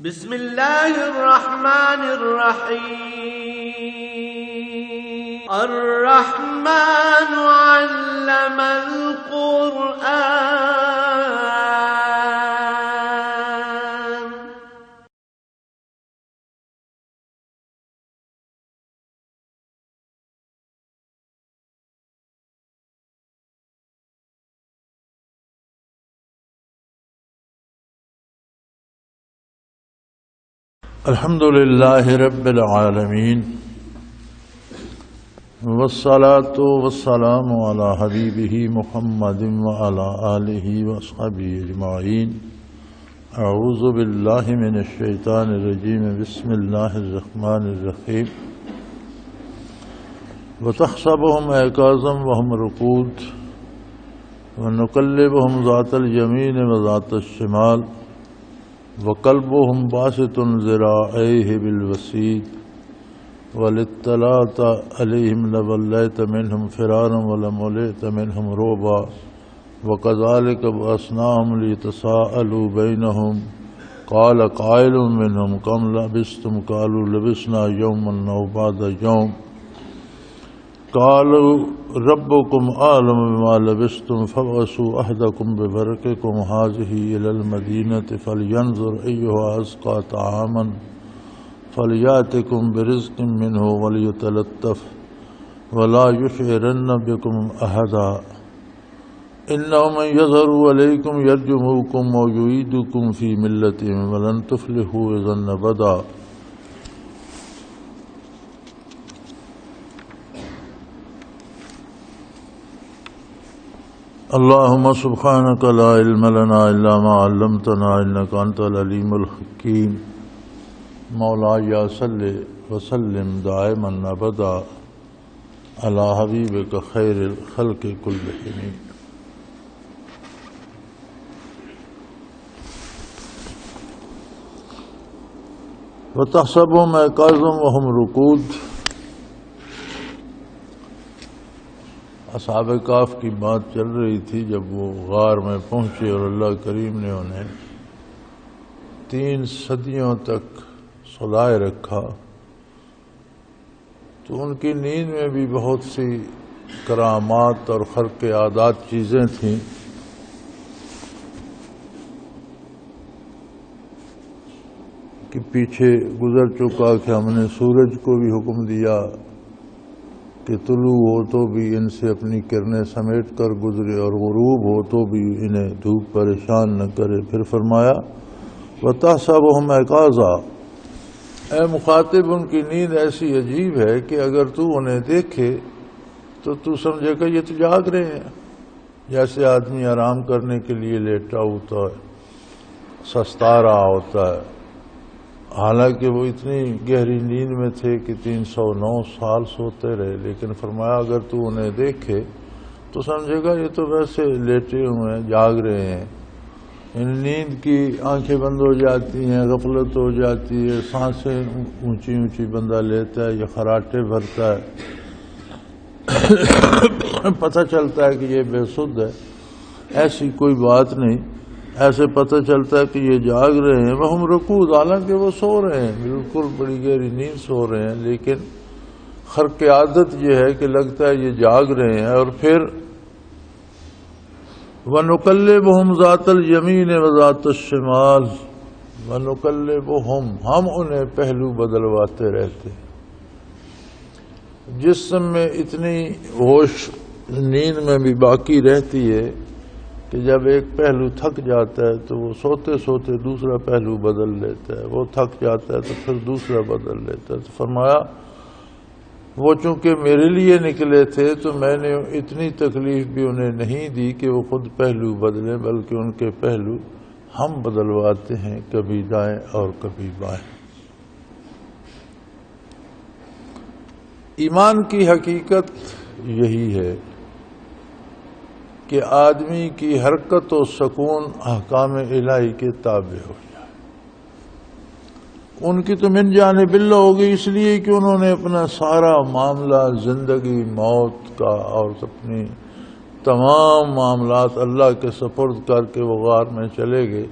بسم اللہ الرحمن الرحیم الرحمن علم القرآن الحمد للہ رب العالمین والصلاة والسلام علی حبیبہ محمد وعلی آلہ وصحبہ اجمعین اعوذ باللہ من الشیطان الرجیم بسم اللہ الرحمن الرحیم وتحسبهم ایقاظا وهم رقود ونقلبهم ذات الیمین وذات الشمال وقلبهم باسط ذراعيه بالوسيد وللطلاة عليهم لوليت منهم فرارا ولملئت منهم رعبا وكذلك بعثناهم ليتساءلوا بينهم قال قائل منهم كم لبثتم قالوا لبثنا يوما أو بعض يوم قالوا ربكم أعلم بما لبثتم فابعثوا أحدكم بورقكم هذه إلى المدينة فلينظر أيها أزكى طعاما فليأتكم برزق منه وليتلطف ولا يشعرن بكم أحدا إنه من يظهر عليكم يرجمكم ويعيدكم في ملتهم ولن تفلحوا إذا أبدا اللهم سبحانك لا علم لنا إلا ما علمتنا إنك أنت العليم الحكيم مولاي صل وسلم دائما أبدا على حبيبك خير الخلق كلهم وتحسبهم أيقاظا وهم رقود اصحاب کہف کی بات چل رہی تھی جب وہ غار میں پہنچے اور اللہ کریم نے انہیں 3 صدیوں تک سلائے رکھا تو ان کی نیند میں بھی بہت سی کرامات اور خرق عادات چیزیں تھیں کہ پیچھے گزر چکا کہ ہم نے سورج کو بھی حکم دیا کہ طلوع ہو تو بھی ان سے اپنی کرنیں سمیٹ کر گزرے اور غروب ہو تو بھی انہیں دھوپ پریشان نہ کرے. پھر فرمایا وَتَحْسَبُهُمْ أَيْقَاظًا، اے مخاطب ان کی نیند ایسی عجیب ہے کہ اگر تو انہیں دیکھے تو سمجھے گا یہ تو جاگ رہے ہیں، جیسے آدمی آرام کرنے کے لیے لیٹا ہوتا ہے، سستا رہا ہوتا ہے. حالانکہ وہ اتنی گہری نیند میں تھے کہ 309 سال سوتے رہے، لیکن فرمایا اگر تو انہیں دیکھے تو سمجھے گا یہ تو ویسے لیٹے ہوئے ہیں، جاگ رہے ہیں. ان نیند کی آنکھیں بند ہو جاتی ہیں، غفلت ہو جاتی ہے، سانسیں اونچی اونچی بندہ لیتا ہے یا خراٹے بھرتا ہے، پتہ چلتا ہے کہ یہ بے سدھ ہے. ایسی کوئی بات نہیں، ایسے پتہ چلتا ہے کہ یہ جاگ رہے ہیں. وہم رقود، حالانکہ وہ سو رہے ہیں، بالکل بڑی گہری نیند سو رہے ہیں، لیکن خرق عادت یہ ہے کہ لگتا ہے یہ جاگ رہے ہیں. اور پھر وَنُقَلِّبُهُمْ ذَاتَ الْيَمِينِ وَذَاتَ الشِّمَالِ، وَنُقَلِّبُهُمْ، ہم انہیں پہلو بدلواتے رہتے. جسم میں اتنی ہوش نیند میں بھی باقی رہتی ہے کہ جب ایک پہلو تھک جاتا ہے تو وہ سوتے سوتے دوسرا پہلو بدل لیتا ہے، وہ تھک جاتا ہے تو پھر دوسرا بدل لیتا ہے. تو فرمایا وہ چونکہ میرے لیے نکلے تھے تو میں نے اتنی تکلیف بھی انہیں نہیں دی کہ وہ خود پہلو بدلیں، بلکہ ان کے پہلو ہم بدلواتے ہیں، کبھی دائیں اور کبھی بائیں. ایمان کی حقیقت یہی ہے کہ آدمی کی حرکت و سکون احکام الہی کے تابع ہو جائے. ان کی تو من جانب اللہ ہوگی، اس لیے کہ انہوں نے اپنا سارا معاملہ زندگی موت کا اور اپنی تمام معاملات اللہ کے سپرد کر کے وہ غار میں چلے گئے.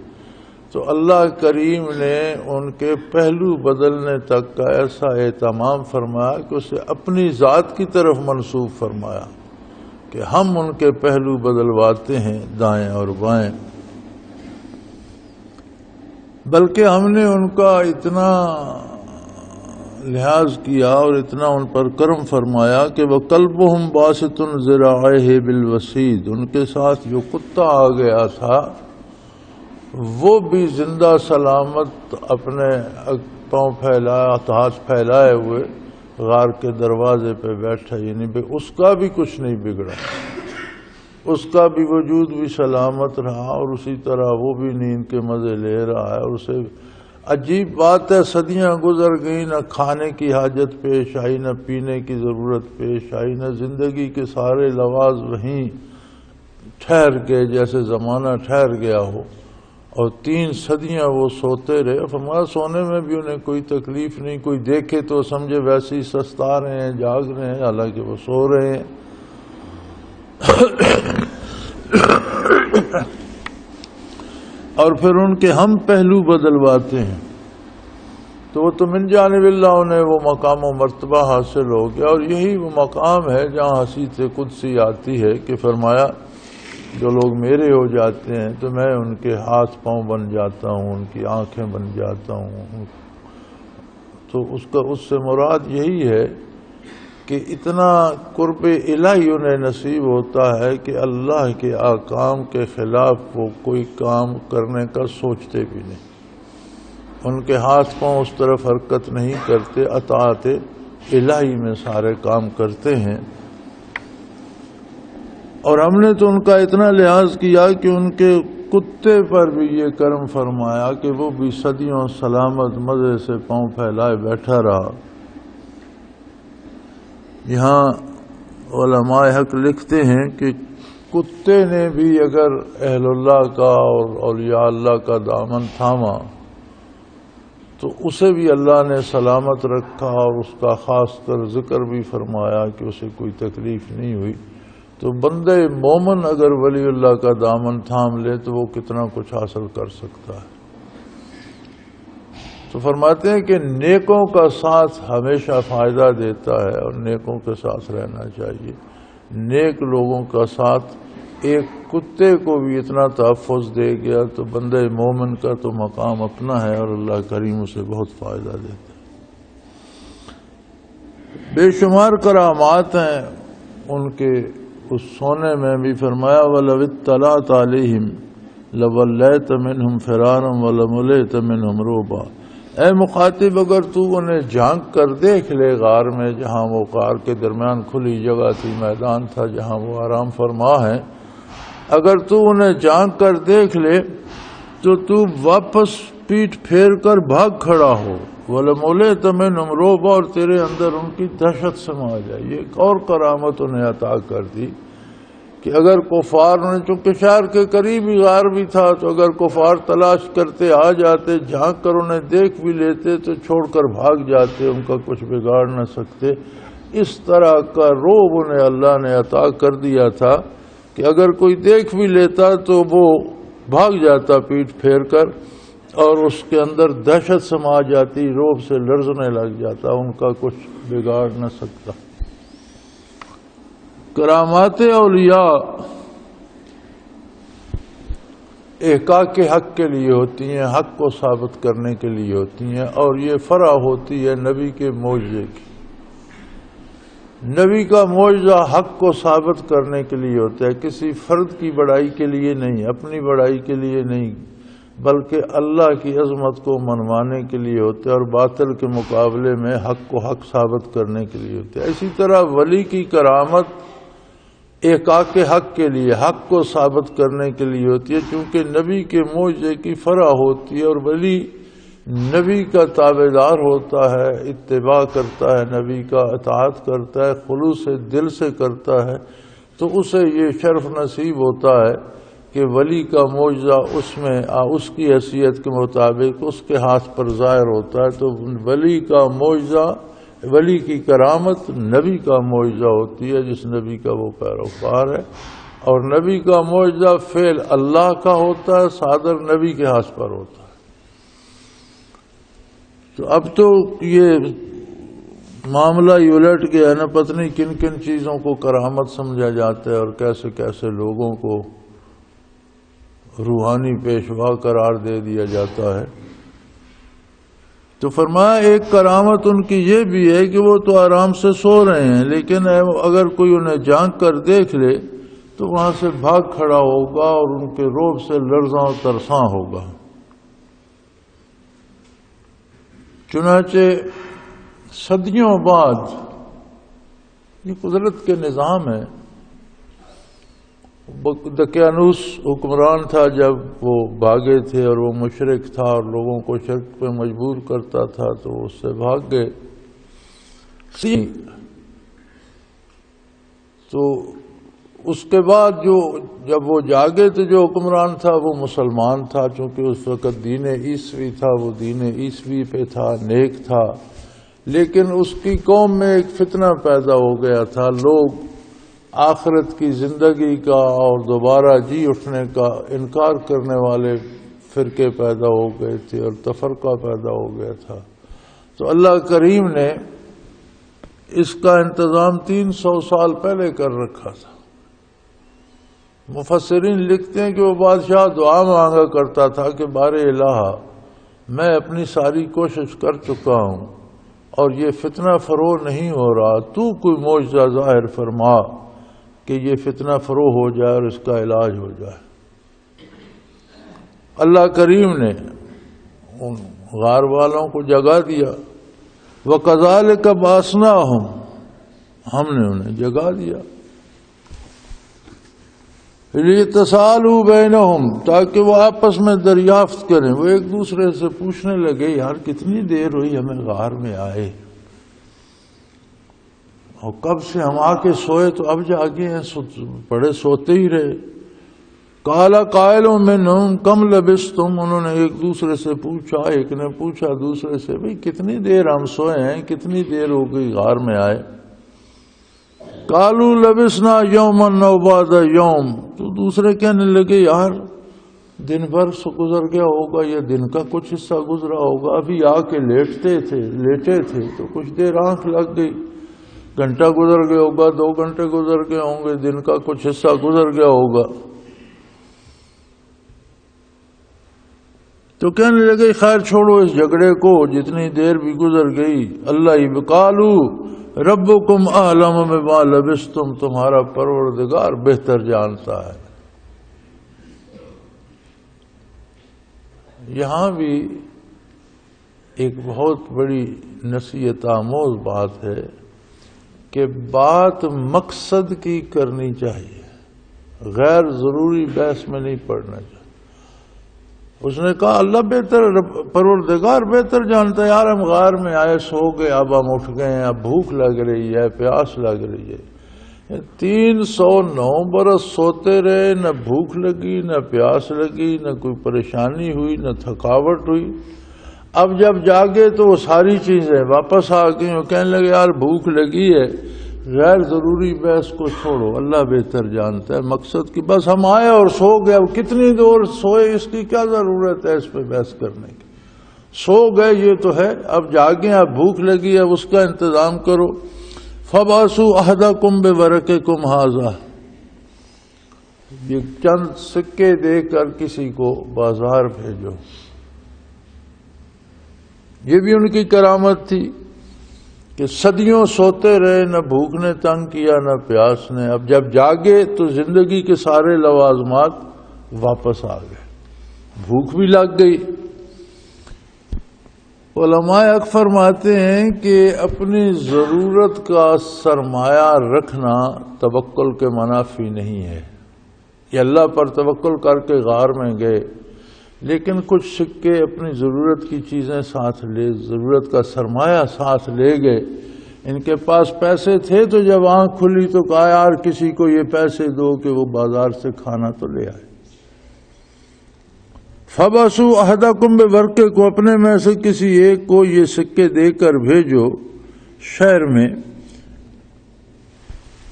تو اللہ کریم نے ان کے پہلو بدلنے تک کا ایسا اہتمام فرمایا کہ اسے اپنی ذات کی طرف منسوب فرمایا کہ ہم ان کے پہلو بدلواتے ہیں دائیں اور بائیں، بلکہ ہم نے ان کا اتنا لحاظ کیا اور اتنا ان پر کرم فرمایا کہ وَقَلْبُهُمْ بَاسِطٌ ذِرَاعَيْهِ بِالْوَسِيدِ، ان کے ساتھ جو کتا آ گیا تھا وہ بھی زندہ سلامت اپنے پاؤں پھیلائے، ہاتھ پھیلائے ہوئے غار کے دروازے پہ بیٹھا، یعنی اس کا بھی کچھ نہیں بگڑا، اس کا بھی وجود بھی سلامت رہا، اور اسی طرح وہ بھی نیند کے مزے لے رہا ہے۔ اور اسے عجیب بات ہے، صدیاں گزر گئیں، نہ کھانے کی حاجت پیش آئی، نہ پینے کی ضرورت پیش آئی، نہ زندگی کے سارے لواز وہیں ٹھہر گئے جیسے زمانہ ٹھہر گیا ہو، اور 3 صدیاں وہ سوتے رہے۔ فرمایا سونے میں بھی انہیں کوئی تکلیف نہیں، کوئی دیکھے تو سمجھے ویسے ہی سستا رہے ہیں، جاگ رہے ہیں، حالانکہ وہ سو رہے ہیں۔ اور پھر ان کے ہم پہلو بدلواتے ہیں، تو وہ تو من جانب اللہ انہیں وہ مقام و مرتبہ حاصل ہو گیا۔ اور یہی وہ مقام ہے جہاں حدیث قدسی آتی ہے کہ فرمایا جو لوگ میرے ہو جاتے ہیں تو میں ان کے ہاتھ پاؤں بن جاتا ہوں، ان کی آنکھیں بن جاتا ہوں۔ تو اس سے مراد یہی ہے کہ اتنا قرب الہی انہیں نصیب ہوتا ہے کہ اللہ کے احکام کے خلاف وہ کوئی کام کرنے کا سوچتے بھی نہیں، ان کے ہاتھ پاؤں اس طرف حرکت نہیں کرتے، اطاعت الہی میں سارے کام کرتے ہیں۔ اور ہم نے تو ان کا اتنا لحاظ کیا کہ ان کے کتے پر بھی یہ کرم فرمایا کہ وہ بھی صدیوں سلامت مزے سے پاؤں پھیلائے بیٹھا رہا۔ یہاں علماء حق لکھتے ہیں کہ کتے نے بھی اگر اہل اللہ کا اور اولیاء اللہ کا دامن تھاما تو اسے بھی اللہ نے سلامت رکھا، اور اس کا خاص کر ذکر بھی فرمایا کہ اسے کوئی تکلیف نہیں ہوئی۔ تو بندے مومن اگر ولی اللہ کا دامن تھام لے تو وہ کتنا کچھ حاصل کر سکتا ہے۔ تو فرماتے ہیں کہ نیکوں کا ساتھ ہمیشہ فائدہ دیتا ہے، اور نیکوں کے ساتھ رہنا چاہیے۔ نیک لوگوں کا ساتھ ایک کتے کو بھی اتنا تحفظ دے گیا تو بندے مومن کا تو مقام اپنا ہے، اور اللہ کریم اسے بہت فائدہ دیتا ہے۔ بے شمار کرامات ہیں ان کے اس سونے میں بھی۔ فرمایا وَلَوِ اطَّلَعْتَ عَلَيْهِمْ لَوَلَّيْتَ مِنْهُمْ فِرَارًا وَلَمُلِئْتَ مِنْهُمْ رُعْبًا، اے مخاطب اگر تو انہیں جھانک کر دیکھ لے غار میں، جہاں وہ غار کے درمیان کھلی جگہ تھی، میدان تھا جہاں وہ آرام فرما ہے، اگر تو انہیں جھانک کر دیکھ لے تو واپس پیٹھ پھیر کر بھاگ کھڑا ہو۔ وَلَمُلِئْتَ مِنْهُمْ رُعْبًا، اور تیرے اندر ان کی دہشت سما جائے۔ یہ ایک اور کرامت انہیں عطا کر دی کہ اگر کفار نے، چونکہ شہر کے قریب ہی غار بھی تھا، تو اگر کفار تلاش کرتے آ جاتے، جھانک کر انہیں دیکھ بھی لیتے تو چھوڑ کر بھاگ جاتے، ان کا کچھ بگاڑ نہ سکتے۔ اس طرح کا رعب انہیں اللہ نے عطا کر دیا تھا کہ اگر کوئی دیکھ بھی لیتا تو وہ بھاگ جاتا پیٹھ پھیر کر، اور اس کے اندر دہشت سما جاتی، رعب سے لرزنے لگ جاتا، ان کا کچھ بگاڑ نہ سکتا۔ کرامات اولیاء احقاق حق کے لیے ہوتی ہیں، حق کو ثابت کرنے کے لیے ہوتی ہیں، اور یہ فرع ہوتی ہے نبی کے معجزے کی۔ نبی کا معجزہ حق کو ثابت کرنے کے لیے ہوتا ہے، کسی فرد کی بڑائی کے لیے نہیں، اپنی بڑائی کے لیے نہیں، بلکہ اللہ کی عظمت کو منوانے کے لیے ہوتے ہیں، اور باطل کے مقابلے میں حق کو حق ثابت کرنے کے لیے ہوتے ہیں۔ اسی طرح ولی کی کرامت احقاق حق کے لیے، حق کو ثابت کرنے کے لیے ہوتی ہے، چونکہ نبی کے معجزے کی فرع ہوتی ہے، اور ولی نبی کا تابعدار ہوتا ہے، اتباع کرتا ہے، نبی کا اطاعت کرتا ہے، خلوص دل سے کرتا ہے، تو اسے یہ شرف نصیب ہوتا ہے کہ ولی کا معجزہ اس میں اس کی حیثیت کے مطابق اس کے ہاتھ پر ظاہر ہوتا ہے۔ تو ولی کا معجزہ، ولی کی کرامت نبی کا معجزہ ہوتی ہے، جس نبی کا وہ پیروکار ہے، اور نبی کا معجزہ فعل اللہ کا ہوتا ہے، صادر نبی کے ہاتھ پر ہوتا ہے۔ تو اب تو یہ معاملہ ہی الٹ گیا نا، پتہ نہیں کن کن چیزوں کو کرامت سمجھا جاتا ہے اور کیسے کیسے لوگوں کو روحانی پیشوا قرار دے دیا جاتا ہے۔ تو فرمایا ایک کرامت ان کی یہ بھی ہے کہ وہ تو آرام سے سو رہے ہیں، لیکن اگر کوئی انہیں جھانک کر دیکھ لے تو وہاں سے بھاگ کھڑا ہوگا اور ان کے روب سے لرزاں و ترساں ہوگا۔ چنانچہ صدیوں بعد یہ قدرت کے نظام ہے۔ دقیانوس حکمران تھا جب وہ بھاگے تھے اور وہ مشرک تھا اور لوگوں کو شرک پہ مجبور کرتا تھا تو وہ اس سے بھاگ گئے۔ تو اس کے بعد جب وہ جاگے تو جو حکمران تھا وہ مسلمان تھا، چونکہ اس وقت دین عیسوی تھا، وہ دین عیسوی پہ تھا، نیک تھا، لیکن اس کی قوم میں ایک فتنہ پیدا ہو گیا تھا۔ لوگ آخرت کی زندگی کا اور دوبارہ جی اٹھنے کا انکار کرنے والے فرقے پیدا ہو گئے تھے اور تفرقہ پیدا ہو گیا تھا۔ تو اللہ کریم نے اس کا انتظام 300 سال پہلے کر رکھا تھا۔ مفسرین لکھتے ہیں کہ وہ بادشاہ دعا مانگا کرتا تھا کہ بار الہ میں اپنی ساری کوشش کر چکا ہوں اور یہ فتنہ فرو نہیں ہو رہا، تو کوئی معجزہ ظاہر فرما کہ یہ فتنہ فرو ہو جائے اور اس کا علاج ہو جائے۔ اللہ کریم نے ان غار والوں کو جگا دیا، وَكَذَلِكَ بَعَثْنَاهُمْ، ہم نے انہیں جگا دیا، لِيَتَسَاءَلُوا بَيْنَهُمْ، تاکہ وہ آپس میں دریافت کریں۔ وہ ایک دوسرے سے پوچھنے لگے یار کتنی دیر ہوئی ہمیں غار میں آئے اور کب سے ہم آ کے سوئے تو اب جاگے ہیں، بڑے سوتے ہی رہے۔ قَالَ قَائِلٌ مِّنْهُمْ كَمْ لَبِثْتُمْ، انہوں نے ایک دوسرے سے پوچھا، ایک نے پوچھا دوسرے سے بھئی کتنی دیر ہم سوئے ہیں، کتنی دیر ہو گئی غار میں آئے۔ قَالُوا لَبِثْنَا يَوْمًا أَوْ بَعْضَ يَوْمٍ، تو دوسرے کہنے لگے یار دن بھر گزر گیا ہوگا یا دن کا کچھ حصہ گزرا ہوگا، ابھی آ کے لیٹے تھے تو کچھ دیر آنکھ لگ گئی، گھنٹہ گزر گیا ہوگا، 2 گھنٹے گزر گئے ہوں گے، دن کا کچھ حصہ گزر گیا ہوگا۔ تو کہنے لگے خیر چھوڑو اس جھگڑے کو، جتنی دیر بھی گزر گئی اللہ ہی بقالو ربکم اعلم بما لبثتم، تمہارا پروردگار بہتر جانتا ہے۔ یہاں بھی ایک بہت بڑی نصیحت آموز بات ہے کہ بات مقصد کی کرنی چاہیے، غیر ضروری بحث میں نہیں پڑنا چاہیے۔ اس نے کہا اللہ بہتر، پروردگار بہتر جانتا ہے، یار ہم غار میں آئے سو گئے، اب ہم اٹھ گئے ہیں، اب بھوک لگ رہی ہے، پیاس لگ رہی ہے۔ 309 برس سوتے رہے، نہ بھوک لگی نہ پیاس لگی، نہ کوئی پریشانی ہوئی نہ تھکاوٹ ہوئی۔ اب جب جاگے تو وہ ساری چیزیں واپس آ گئیں، وہ کہنے لگے یار بھوک لگی ہے، غیر ضروری بحث کو چھوڑو، اللہ بہتر جانتا ہے مقصد کی، بس ہم آئے اور سو گئے، اب کتنی دور سوئے اس کی کیا ضرورت ہے اس پہ بحث کرنے کی، سو گئے یہ تو ہے، اب جاگیں، اب بھوک لگی ہے اس کا انتظام کرو۔ فَبَعْثُوا أَحَدَكُمْ بِوَرَقِكُمْ هَٰذَا، یہ چند سکے دے کر کسی کو بازار بھیجو۔ یہ بھی ان کی کرامت تھی کہ صدیوں سوتے رہے، نہ بھوک نے تنگ کیا نہ پیاس نے، اب جب جاگے تو زندگی کے سارے لوازمات واپس آ گئے، بھوک بھی لگ گئی۔ علماء حق فرماتے ہیں کہ اپنی ضرورت کا سرمایہ رکھنا توکل کے منافی نہیں ہے۔ یہ اللہ پر توکل کر کے غار میں گئے، لیکن کچھ سکے اپنی ضرورت کی چیزیں ساتھ لے، ضرورت کا سرمایہ ساتھ لے گئے۔ ان کے پاس پیسے تھے تو جب آنکھ کھلی تو کہا یار کسی کو یہ پیسے دو کہ وہ بازار سے کھانا تو لے آئے۔ فَبَعْثُوا أَحَدَكُمْ بِوَرَقِكُمْ، اپنے میں سے کسی ایک کو یہ سکے دے کر بھیجو شہر میں،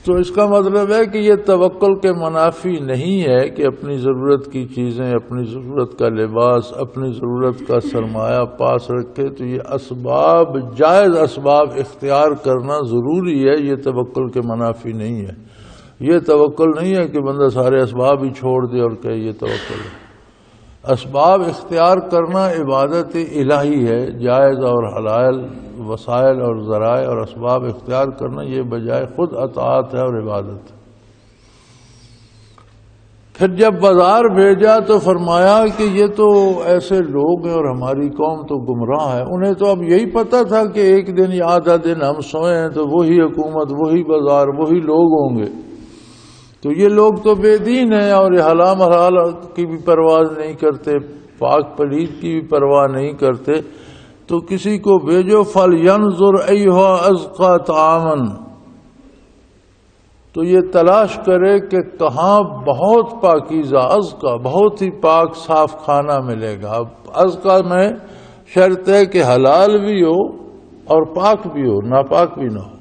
تو اس کا مطلب ہے کہ یہ توکل کے منافی نہیں ہے کہ اپنی ضرورت کی چیزیں، اپنی ضرورت کا لباس، اپنی ضرورت کا سرمایہ پاس رکھے، تو یہ اسباب، جائز اسباب اختیار کرنا ضروری ہے، یہ توکل کے منافی نہیں ہے۔ یہ توکل نہیں ہے کہ بندہ سارے اسباب ہی چھوڑ دے اور کہے یہ توکل ہے۔ اسباب اختیار کرنا عبادت الہی ہے، جائز اور حلال وسائل اور ذرائع اور اسباب اختیار کرنا یہ بجائے خود اطاعت ہے اور عبادت ہے۔ پھر جب بازار بھیجا تو فرمایا کہ یہ تو ایسے لوگ ہیں اور ہماری قوم تو گمراہ ہے، انہیں تو اب یہی پتہ تھا کہ ایک دن یا آدھا دن ہم سوئے ہیں تو وہی حکومت، وہی بازار، وہی لوگ ہوں گے، تو یہ لوگ تو بے دین ہیں اور یہ حلال حلال کی بھی پرواہ نہیں کرتے، پاک پلید کی بھی پرواہ نہیں کرتے، تو کسی کو بھیجو فَلْيَنْظُرْ أَيُّهَا أَزْكَىٰ طَعَامًا، تو یہ تلاش کرے کہ کہاں بہت پاکیزہ، ازکا، بہت ہی پاک صاف کھانا ملے گا۔ اب ازکا میں شرط ہے کہ حلال بھی ہو اور پاک بھی ہو، ناپاک بھی نہ ہو۔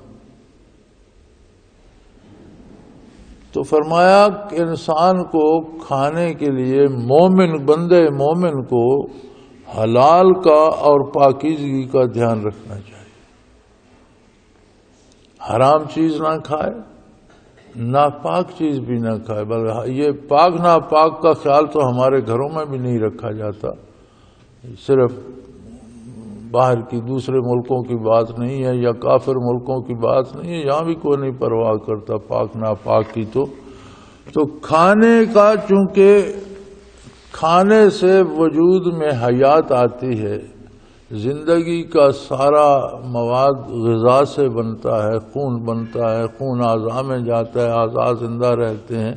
تو فرمایا کہ انسان کو کھانے کے لیے مومن، بندے مومن کو حلال کا اور پاکیزگی کا دھیان رکھنا چاہیے، حرام چیز نہ کھائے، ناپاک چیز بھی نہ کھائے، بلکہ یہ پاک ناپاک کا خیال تو ہمارے گھروں میں بھی نہیں رکھا جاتا، صرف باہر کی دوسرے ملکوں کی بات نہیں ہے یا کافر ملکوں کی بات نہیں ہے، یہاں بھی کوئی نہیں پرواہ کرتا پاک ناپاک کی۔ تو کھانے کا، چونکہ کھانے سے وجود میں حیات آتی ہے، زندگی کا سارا مواد غذا سے بنتا ہے، خون بنتا ہے، خون اعضاء میں جاتا ہے، اعضاء زندہ رہتے ہیں،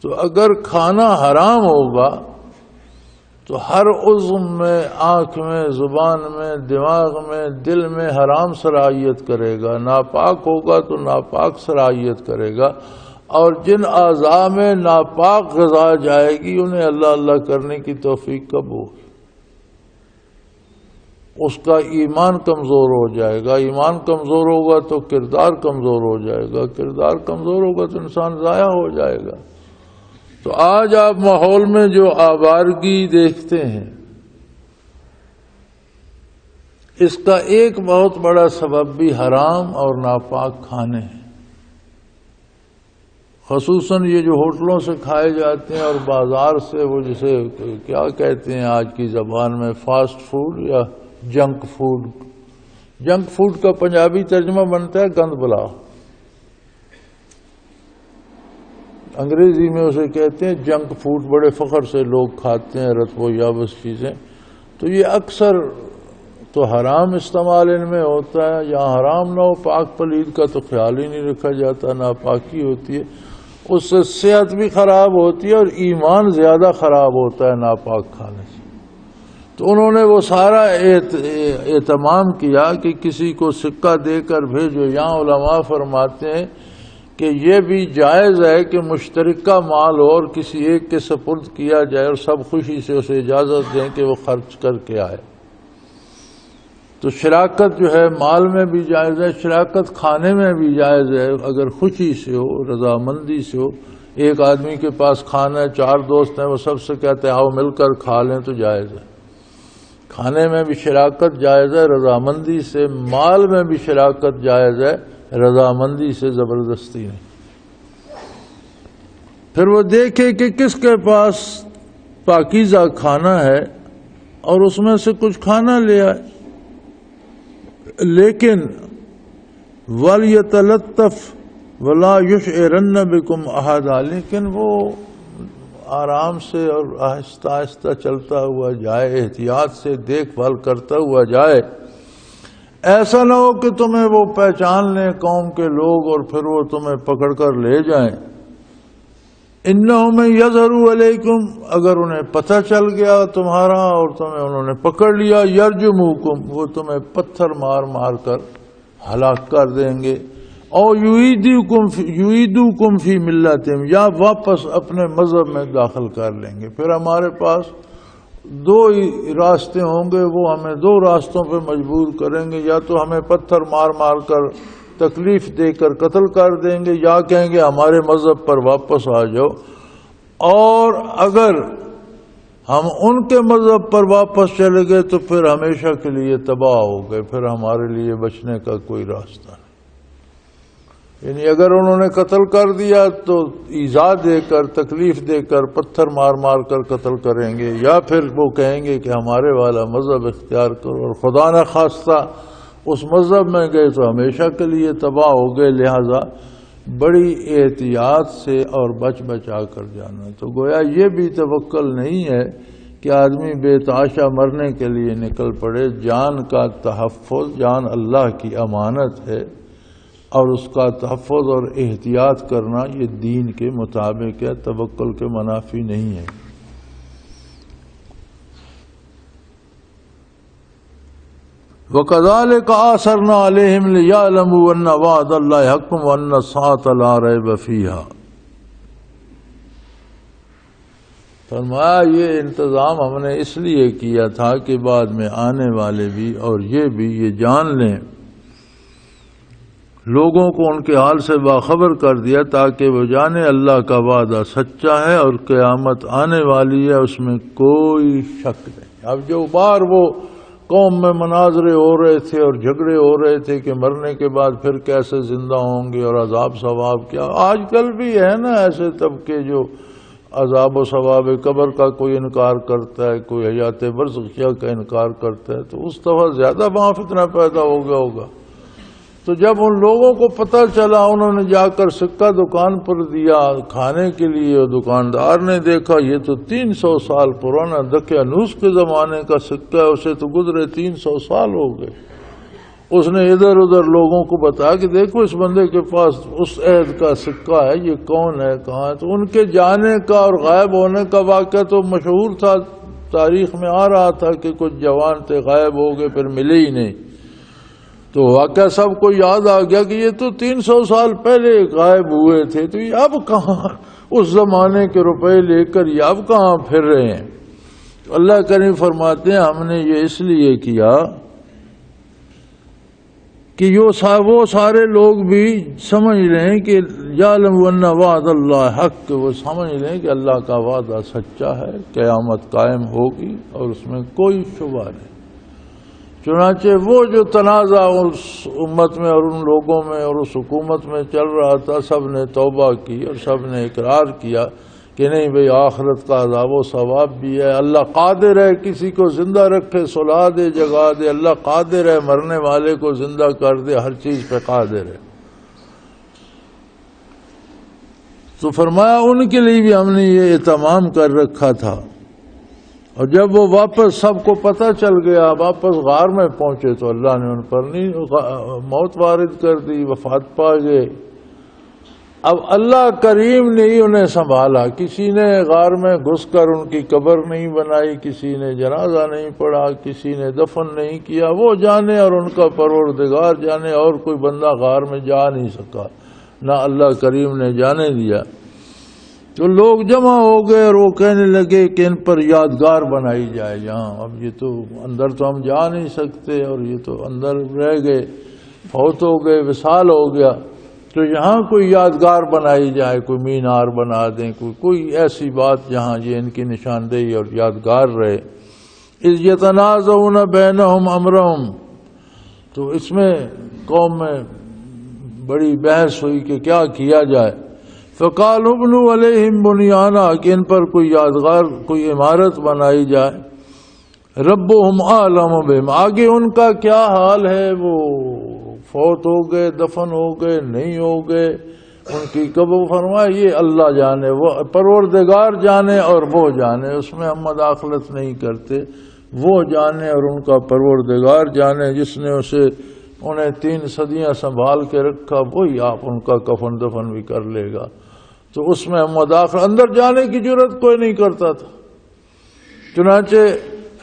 تو اگر کھانا حرام ہوگا تو ہر عضو میں، آنکھ میں، زبان میں، دماغ میں، دل میں حرام صلاحیت کرے گا، ناپاک ہوگا تو ناپاک صلاحیت کرے گا، اور جن اعضاء میں ناپاک غذا جائے گی انہیں اللہ اللہ کرنے کی توفیق کب ہوگی؟ اس کا ایمان کمزور ہو جائے گا، ایمان کمزور ہوگا تو کردار کمزور ہو جائے گا، کردار کمزور ہوگا تو انسان ضائع ہو جائے گا۔ تو آج آپ ماحول میں جو آوارگی دیکھتے ہیں، اس کا ایک بہت بڑا سبب بھی حرام اور ناپاک کھانے ہیں، خصوصاً یہ جو ہوٹلوں سے کھائے جاتے ہیں اور بازار سے، وہ جسے کیا کہتے ہیں آج کی زبان میں، فاسٹ فوڈ یا جنک فوڈ۔ جنک فوڈ کا پنجابی ترجمہ بنتا ہے گند بلا، انگریزی میں اسے کہتے ہیں جنک فوڈ، بڑے فخر سے لوگ کھاتے ہیں رتب و یابس چیزیں۔ تو یہ اکثر تو حرام استعمال ان میں ہوتا ہے، یا حرام نہ ہو، پاک پلید کا تو خیال ہی نہیں رکھا جاتا، ناپاکی ہوتی ہے، اس سے صحت بھی خراب ہوتی ہے اور ایمان زیادہ خراب ہوتا ہے ناپاک کھانے سے۔ تو انہوں نے وہ سارا اہتمام کیا کہ کسی کو سکہ دے کر بھیجو۔ یہاں علماء فرماتے ہیں کہ یہ بھی جائز ہے کہ مشترکہ مال ہو اور کسی ایک کے سپرد کیا جائے اور سب خوشی سے اسے اجازت دیں کہ وہ خرچ کر کے آئے۔ تو شراکت جو ہے مال میں بھی جائز ہے، شراکت کھانے میں بھی جائز ہے، اگر خوشی سے ہو، رضامندی سے ہو۔ ایک آدمی کے پاس کھانا ہے، 4 دوست ہیں، وہ سب سے کہتے ہیں آؤ مل کر کھا لیں، تو جائز ہے۔ کھانے میں بھی شراکت جائز ہے رضامندی سے، مال میں بھی شراکت جائز ہے رضامندی سے، زبردستی نہیں۔ پھر وہ دیکھے کہ کس کے پاس پاکیزہ کھانا ہے اور اس میں سے کچھ کھانا لے آئے، لیکن وَلْيَتَلَطَّفْ وَلَا يُشْعِرَنَّ بِكُمْ أَحَدًا، لیکن وہ آرام سے اور آہستہ آہستہ چلتا ہوا جائے، احتیاط سے دیکھ بھال کرتا ہوا جائے، ایسا نہ ہو کہ تمہیں وہ پہچان لیں قوم کے لوگ اور پھر وہ تمہیں پکڑ کر لے جائیں۔ اِنَّهُمْ يَظْهَرُوا عَلَيْكُمْ، اگر انہیں پتہ چل گیا تمہارا اور تمہیں انہوں نے پکڑ لیا، يَرْجُمُوكُمْ، وہ تمہیں پتھر مار مار کر ہلاک کر دیں گے، اور يُعِيدُوكُمْ فِي مِلَّتِهِمْ، یا واپس اپنے مذہب میں داخل کر لیں گے۔ پھر ہمارے پاس 2 ہی راستے ہوں گے، وہ ہمیں 2 راستوں پہ مجبور کریں گے، یا تو ہمیں پتھر مار مار کر تکلیف دے کر قتل کر دیں گے، یا کہیں گے ہمارے مذہب پر واپس آ جاؤ، اور اگر ہم ان کے مذہب پر واپس چلے گئے تو پھر ہمیشہ کے لیے تباہ ہو گئے، پھر ہمارے لیے بچنے کا کوئی راستہ نہیں۔ یعنی اگر انہوں نے قتل کر دیا تو ایذا دے کر، تکلیف دے کر، پتھر مار مار کر قتل کریں گے، یا پھر وہ کہیں گے کہ ہمارے والا مذہب اختیار کرو، اور خدا نہ خواستہ اس مذہب میں گئے تو ہمیشہ کے لیے تباہ ہو گئے۔ لہذا بڑی احتیاط سے اور بچ بچا کر جانا۔ تو گویا یہ بھی توکل نہیں ہے کہ آدمی بے تحاشا مرنے کے لیے نکل پڑے۔ جان کا تحفظ، جان اللہ کی امانت ہے، اور اس کا تحفظ اور احتیاط کرنا یہ دین کے مطابق ہے، توکل کے منافی نہیں ہے۔ وَكَذَلِكَ آثَرْنَا عَلَيْهِمْ لِيَعْلَمُوا أَنَّ وَعْدَ اللَّهِ حَقٌّ وَأَنَّ السَّاعَةَ لَا رَيْبَ فِيهَا۔ فرمایا یہ انتظام ہم نے اس لیے کیا تھا کہ بعد میں آنے والے بھی اور یہ بھی یہ جان لیں، لوگوں کو ان کے حال سے باخبر کر دیا تاکہ وہ جانے اللہ کا وعدہ سچا ہے اور قیامت آنے والی ہے، اس میں کوئی شک نہیں۔ اب جو بار وہ قوم میں مناظرے ہو رہے تھے اور جھگڑے ہو رہے تھے کہ مرنے کے بعد پھر کیسے زندہ ہوں گے اور عذاب ثواب کیا، آج کل بھی ہے نا ایسے طبقے جو عذاب و ثواب قبر کا کوئی انکار کرتا ہے، کوئی حیات برزخیہ کا انکار کرتا ہے، تو اس دفعہ زیادہ وہاں فتنہ پیدا ہو گیا ہوگا۔ تو جب ان لوگوں کو پتہ چلا، انہوں نے جا کر سکہ دکان پر دیا کھانے کے لیے، اور دکاندار نے دیکھا یہ تو 300 سال پرانا دقیانوس کے زمانے کا سکہ ہے، اسے تو گزرے 300 سال ہو گئے۔ اس نے ادھر ادھر لوگوں کو بتایا کہ دیکھو اس بندے کے پاس اس عہد کا سکہ ہے، یہ کون ہے، کہاں ہے۔ تو ان کے جانے کا اور غائب ہونے کا واقعہ تو مشہور تھا، تاریخ میں آ رہا تھا کہ کچھ جوان تھے غائب ہو گئے، پھر ملے ہی نہیں۔ تو واقعہ سب کو یاد آ گیا کہ یہ تو 300 سال پہلے غائب ہوئے تھے، تو یہ اب کہاں اس زمانے کے روپے لے کر یہ اب کہاں پھر رہے ہیں۔ تو اللہ کریم فرماتے ہیں ہم نے یہ اس لیے کیا کہ وہ سارے لوگ بھی سمجھ لیں کہ یعلموا ان وعد اللہ حق، وہ سمجھ لیں کہ اللہ کا وعدہ سچا ہے، قیامت قائم ہوگی اور اس میں کوئی شبہ نہیں۔ چنانچہ وہ جو تنازع اس امت میں اور ان لوگوں میں اور اس حکومت میں چل رہا تھا، سب نے توبہ کی اور سب نے اقرار کیا کہ نہیں بھئی آخرت کا عذاب و ثواب بھی ہے، اللہ قادر ہے کسی کو زندہ رکھے، سلا دے، جگا دے، اللہ قادر ہے مرنے والے کو زندہ کر دے، ہر چیز پہ قادر ہے۔ تو فرمایا ان کے لیے بھی ہم نے یہ اہتمام کر رکھا تھا۔ اور جب وہ واپس سب کو پتہ چل گیا، واپس غار میں پہنچے تو اللہ نے ان پر نہیں موت وارد کر دی، وفات پا گئے۔ اب اللہ کریم نے ہی انہیں سنبھالا، کسی نے غار میں گھس کر ان کی قبر نہیں بنائی، کسی نے جنازہ نہیں پڑھا، کسی نے دفن نہیں کیا، وہ جانے اور ان کا پروردگار جانے، اور کوئی بندہ غار میں جا نہیں سکا، نہ اللہ کریم نے جانے دیا۔ تو لوگ جمع ہو گئے اور وہ کہنے لگے کہ ان پر یادگار بنائی جائے یہاں، اب یہ تو اندر تو ہم جا نہیں سکتے اور یہ تو اندر رہ گئے، فوت ہو گئے، وصال ہو گیا، تو یہاں کوئی یادگار بنائی جائے، کوئی مینار بنا دیں، کوئی ایسی بات جہاں یہ ان کی نشاندہی اور یادگار رہے۔ اذ یتنازعون بینہم امرہم، تو اس میں قوم میں بڑی بحث ہوئی کہ کیا کیا جائے۔ فقالوا ابنوا علیہم بنیانا، کہ ان پر کوئی یادگار، کوئی عمارت بنائی جائے۔ ربهم اعلم بہم، آگے ان کا کیا حال ہے، وہ فوت ہو گئے، دفن ہو گئے، نہیں ہو گئے، ان کی کب فرمایا یہ اللہ جانے، وہ پروردگار جانے اور وہ جانے، اس میں ہم مداخلت نہیں کرتے، وہ جانے اور ان کا پروردگار جانے، جس نے انہیں 3 صدیاں سنبھال کے رکھا، وہی آپ ان کا کفن دفن بھی کر لے گا۔ تو اس میں ہم مداخلت، اندر جانے کی جرات کوئی نہیں کرتا تھا۔ چنانچہ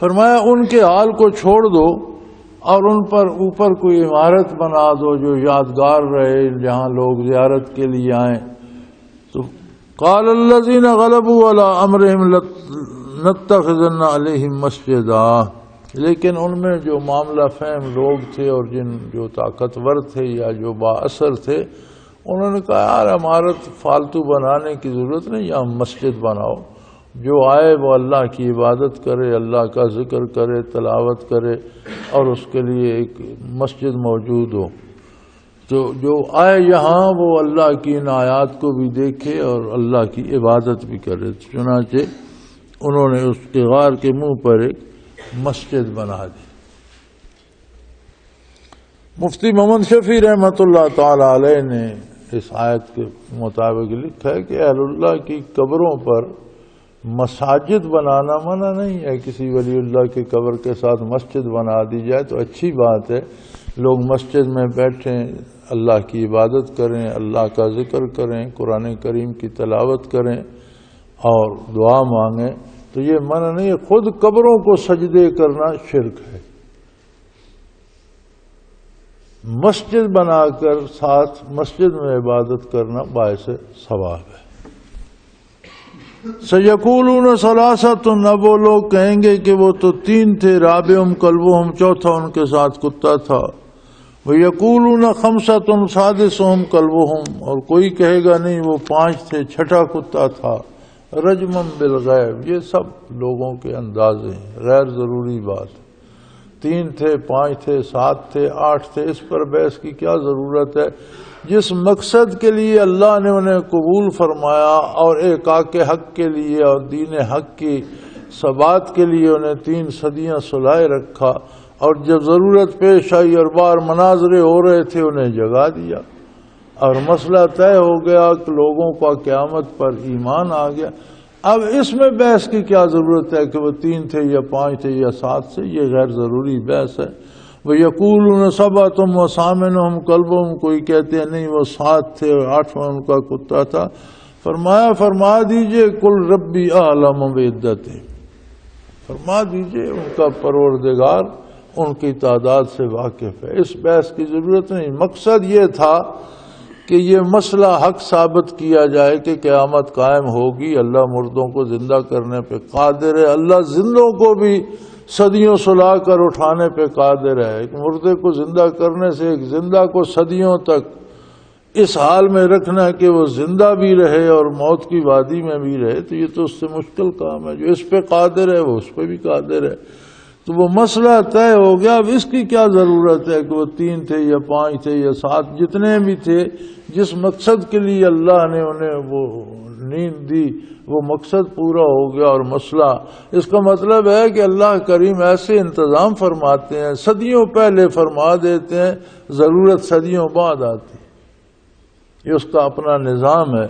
فرمایا ان کے حال کو چھوڑ دو اور ان پر اوپر کوئی عمارت بنا دو جو یادگار رہے، جہاں لوگ زیارت کے لیے آئیں۔ تو قال الذين غلبوا على امرهم لنتخذن عليهم مسجدا، لیکن ان میں جو معاملہ فہم لوگ تھے اور جو طاقتور تھے یا جو با اثر تھے، انہوں نے کہا یار عمارت فالتو بنانے کی ضرورت نہیں، یا مسجد بناؤ، جو آئے وہ اللہ کی عبادت کرے، اللہ کا ذکر کرے، تلاوت کرے، اور اس کے لیے ایک مسجد موجود ہو، تو جو آئے یہاں وہ اللہ کی ان آیات کو بھی دیکھے اور اللہ کی عبادت بھی کرے۔ چنانچہ انہوں نے اس کے غار کے منہ پر ایک مسجد بنا دی۔ مفتی محمد شفیع رحمۃ اللہ تعالی علیہ نے اس آیت کے مطابق لکھا ہے کہ اہل اللہ کی قبروں پر مساجد بنانا منع نہیں ہے، کسی ولی اللہ کی قبر کے ساتھ مسجد بنا دی جائے تو اچھی بات ہے، لوگ مسجد میں بیٹھیں، اللہ کی عبادت کریں، اللہ کا ذکر کریں، قرآن کریم کی تلاوت کریں اور دعا مانگیں، تو یہ منع نہیں ہے۔ خود قبروں کو سجدے کرنا شرک ہے، مسجد بنا کر ساتھ مسجد میں عبادت کرنا باعث ثواب ہے۔ سَيَقُولُونَ ثَلَاثَةٌ، اب وہ لوگ کہیں گے کہ وہ تو تین تھے، رابعہم کلبہم، چوتھا ان کے ساتھ کتا تھا، وَيَقُولُونَ خَمْسَةٌ سَادِسُهُمْ کلبہم، اور کوئی کہے گا نہیں وہ پانچ تھے، چھٹا کتا تھا، رجمًا بالغیب، یہ سب لوگوں کے انداز ہیں، غیر ضروری بات، تین تھے، پانچ تھے، سات تھے، آٹھ تھے، اس پر بحث کی کیا ضرورت ہے؟ جس مقصد کے لیے اللہ نے انہیں قبول فرمایا اور احقاق حق کے لیے اور دین حق کی ثبات کے لیے انہیں 3 صدیاں سلائے رکھا، اور جب ضرورت پیش آئی اور بار مناظرے ہو رہے تھے انہیں جگا دیا، اور مسئلہ طے ہو گیا کہ لوگوں کا قیامت پر ایمان آ گیا۔ اب اس میں بحث کی کیا ضرورت ہے کہ وہ 3 تھے یا 5 تھے یا 7 سے؟ یہ غیر ضروری بحث ہے۔ وَيَقُولُونَ سَبْعَةٌ وَثَامِنُهُمْ كَلْبُهُمْ، کوئی کہتے ہیں نہیں وہ 7 تھے اور 8واں ان کا کتا تھا۔ فرما دیجئے قُلْ رَبِّي أَعْلَمُ بِعِدَّتِهِمْ، فرما دیجئے ان کا پروردگار ان کی تعداد سے واقف ہے، اس بحث کی ضرورت نہیں۔ مقصد یہ تھا کہ یہ مسئلہ حق ثابت کیا جائے کہ قیامت قائم ہوگی، اللہ مردوں کو زندہ کرنے پہ قادر ہے، اللہ زندوں کو بھی صدیوں سلا کر اٹھانے پہ قادر ہے۔ ایک مردے کو زندہ کرنے سے ایک زندہ کو صدیوں تک اس حال میں رکھنا کہ وہ زندہ بھی رہے اور موت کی وادی میں بھی رہے، تو یہ تو اس سے مشکل کام ہے۔ جو اس پہ قادر ہے وہ اس پہ بھی قادر ہے، تو وہ مسئلہ طے ہو گیا۔ اب اس کی کیا ضرورت ہے کہ وہ 3 تھے یا 5 تھے یا 7، جتنے بھی تھے، جس مقصد کے لیے اللہ نے انہیں وہ نیند دی وہ مقصد پورا ہو گیا، اور مسئلہ اس کا مطلب ہے کہ اللہ کریم ایسے انتظام فرماتے ہیں، صدیوں پہلے فرما دیتے ہیں، ضرورت صدیوں بعد آتی، یہ اس کا اپنا نظام ہے۔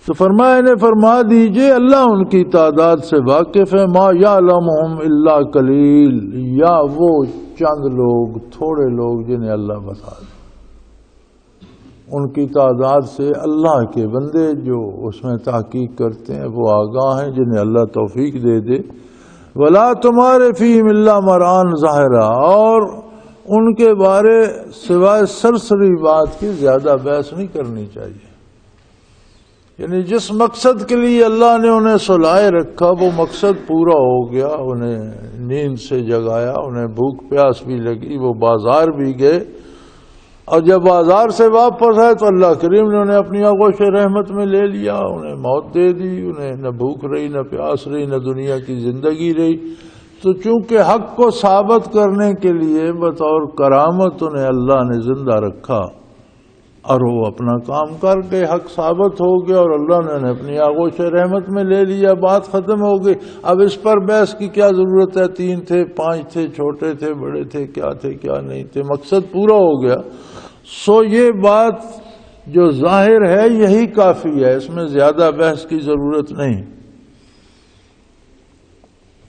تو فرما دیجئے اللہ ان کی تعداد سے واقف ہے، ما یعلمہم الا قلیل، یا وہ چند لوگ، تھوڑے لوگ جنہیں اللہ بتا دے، ان کی تعداد سے اللہ کے بندے جو اس میں تحقیق کرتے ہیں وہ آگاہ ہیں، جنہیں اللہ توفیق دے دے۔ ولا تمہارے فیہم الا مرآن ظاہرا، اور ان کے بارے سوائے سرسری بات کی زیادہ بحث نہیں کرنی چاہیے۔ یعنی جس مقصد کے لیے اللہ نے انہیں سلائے رکھا وہ مقصد پورا ہو گیا، انہیں نیند سے جگایا، انہیں بھوک پیاس بھی لگی، وہ بازار بھی گئے، اور جب بازار سے واپس آئے تو اللہ کریم نے انہیں اپنی آغوش رحمت میں لے لیا، انہیں موت دے دی، انہیں نہ بھوک رہی، نہ پیاس رہی، نہ دنیا کی زندگی رہی۔ تو چونکہ حق کو ثابت کرنے کے لیے بطور کرامت انہیں اللہ نے زندہ رکھا، اور وہ اپنا کام کر کے حق ثابت ہو گیا، اور اللہ نے انہیں اپنی آغوش رحمت میں لے لیا، بات ختم ہو گئی۔ اب اس پر بحث کی کیا ضرورت ہے؟ 3 تھے، 5 تھے، چھوٹے تھے، بڑے تھے، کیا نہیں تھے، مقصد پورا ہو گیا۔ سو یہ بات جو ظاہر ہے یہی کافی ہے، اس میں زیادہ بحث کی ضرورت نہیں۔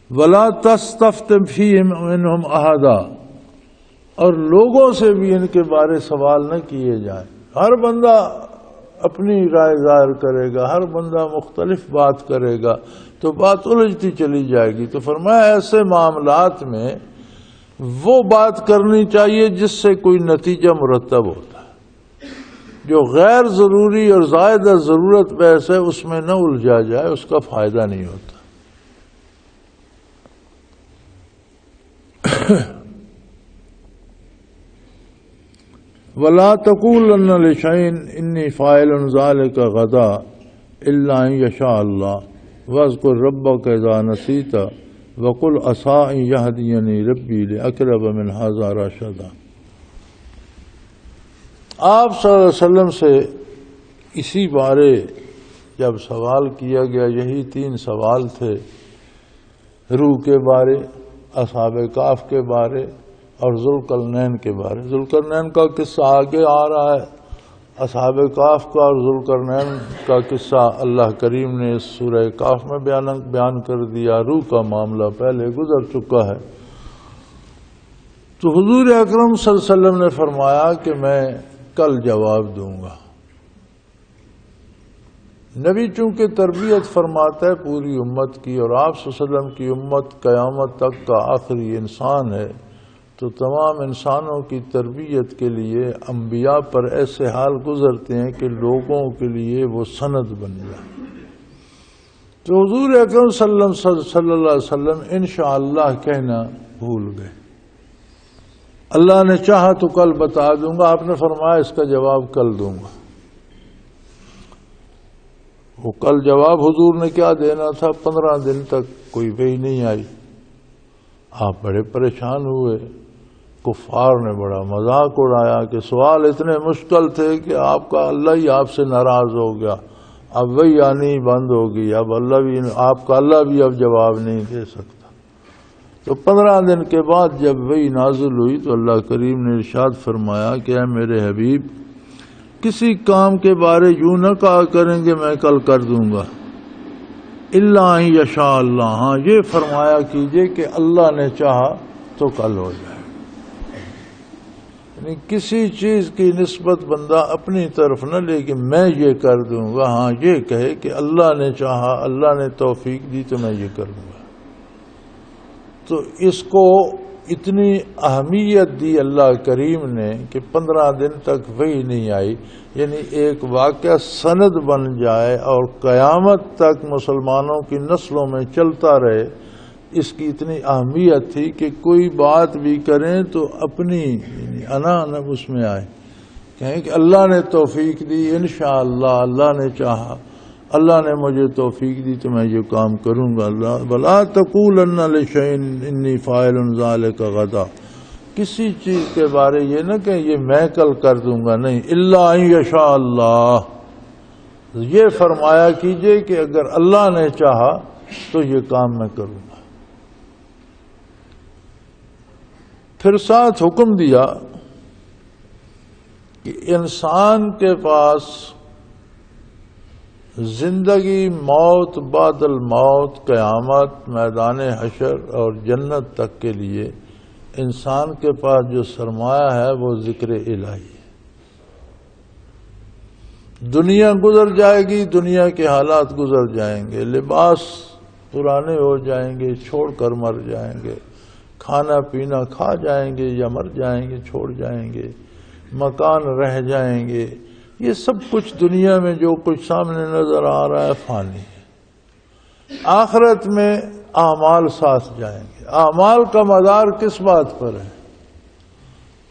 وَلَا تَسْتَفْتِ فِيهِمْ مِنْهُمْ أَحَدًا، اور لوگوں سے بھی ان کے بارے سوال نہ کیے جائیں۔ ہر بندہ اپنی رائے ظاہر کرے گا، ہر بندہ مختلف بات کرے گا تو بات الجھتی چلی جائے گی۔ تو فرمایا ایسے معاملات میں وہ بات کرنی چاہیے جس سے کوئی نتیجہ مرتب ہوتا ہے، جو غیر ضروری اور زائدہ ضرورت بحث ہے اس میں نہ الجھا جائے، اس کا فائدہ نہیں ہوتا۔ وَلَا تَقُولَنَّ لِشَيْءٍ إِنِّي فَاعِلٌ ذَلِكَ غَدًا إِلَّا أَن يَشَاءَ اللَّهُ وَاذْكُر رَّبَّكَ إِذَا نَسِيتَ وَقُلْ عَسَىٰ أَن يَهْدِيَنِي رَبِّي لِأَقْرَبَ مِنْ هَٰذَا رَشَدًا۔ آپ صلی اللہ علیہ وسلم سے اسی بارے جب سوال کیا گیا، یہی 3 سوال تھے، روح کے بارے، اصحاب کہف کے بارے اور ذوالقرنین کے بارے۔ ذوالقرنین کا قصہ آگے آ رہا ہے، اصحاب کہف کا اور ذوالقرنین کا قصہ اللہ کریم نے اس سورہ کہف میں بیان کر دیا۔ روح کا معاملہ پہلے گزر چکا ہے۔ تو حضور اکرم صلی اللہ علیہ وسلم نے فرمایا کہ میں کل جواب دوں گا۔ نبی چونکہ تربیت فرماتا ہے پوری امت کی، اور آپ صلی اللہ علیہ وسلم کی امت قیامت تک کا آخری انسان ہے، تو تمام انسانوں کی تربیت کے لیے انبیاء پر ایسے حال گزرتے ہیں کہ لوگوں کے لیے وہ سند بن جائے۔ تو حضور اکرم صلی اللہ علیہ وسلم انشاءاللہ کہنا بھول گئے۔ اللہ نے چاہا تو کل بتا دوں گا، آپ نے فرمایا اس کا جواب کل دوں گا۔ وہ کل جواب حضور نے کیا دینا تھا؟ 15 دن تک کوئی وحی نہیں آئی۔ آپ بڑے پریشان ہوئے، کفار نے بڑا مذاق اڑایا کہ سوال اتنے مشکل تھے کہ آپ کا اللہ ہی آپ سے ناراض ہو گیا، اب وحی آنی بند ہوگی، اب آپ کا اللہ بھی اب جواب نہیں دے سکتا۔ تو 15 دن کے بعد جب وحی نازل ہوئی تو اللہ کریم نے ارشاد فرمایا کہ اے میرے حبیب، کسی کام کے بارے یوں نہ کہا کریں گے میں کل کر دوں گا، الا ان یشاء اللہ، ہاں یہ فرمایا کیجئے کہ اللہ نے چاہا تو کل ہو جائے۔ یعنی کسی چیز کی نسبت بندہ اپنی طرف نہ لے کہ میں یہ کر دوں گا، ہاں یہ کہے کہ اللہ نے چاہا، اللہ نے توفیق دی تو میں یہ کر دوں گا۔ تو اس کو اتنی اہمیت دی اللہ کریم نے کہ 15 دن تک وحی نہیں آئی، یعنی ایک واقعہ سند بن جائے اور قیامت تک مسلمانوں کی نسلوں میں چلتا رہے، اس کی اتنی اہمیت تھی کہ کوئی بات بھی کریں تو اپنی یعنی انا نہ اس میں آئے، کہیں کہ اللہ نے توفیق دی، انشاءاللہ اللہ نے چاہا، اللہ نے مجھے توفیق دی تو میں یہ کام کروں گا۔ وَلَا تَقُولَنَّ لِشَيْءٍ إِنِّي فَاعِلٌ ذَلِكَ غَدًا، کسی چیز کے بارے یہ نہ کہ یہ میں کل کر دوں گا، نہیں، إِلَّا أَن يَشَاءَ اللَّهُ، یہ فرمایا کیجئے کہ اگر اللہ نے چاہا تو یہ کام میں کروں گا۔ پھر ساتھ حکم دیا کہ انسان کے پاس زندگی، موت، بعد الموت، قیامت، میدان حشر اور جنت تک کے لیے انسان کے پاس جو سرمایہ ہے وہ ذکر الہی ہے۔ دنیا گزر جائے گی، دنیا کے حالات گزر جائیں گے، لباس پرانے ہو جائیں گے، چھوڑ کر مر جائیں گے، کھانا پینا کھا جائیں گے یا مر جائیں گے، چھوڑ جائیں گے، مکان رہ جائیں گے، یہ سب کچھ دنیا میں جو کچھ سامنے نظر آ رہا ہے فانی ہے۔ آخرت میں اعمال ساتھ جائیں گے۔ اعمال کا مدار کس بات پر ہے؟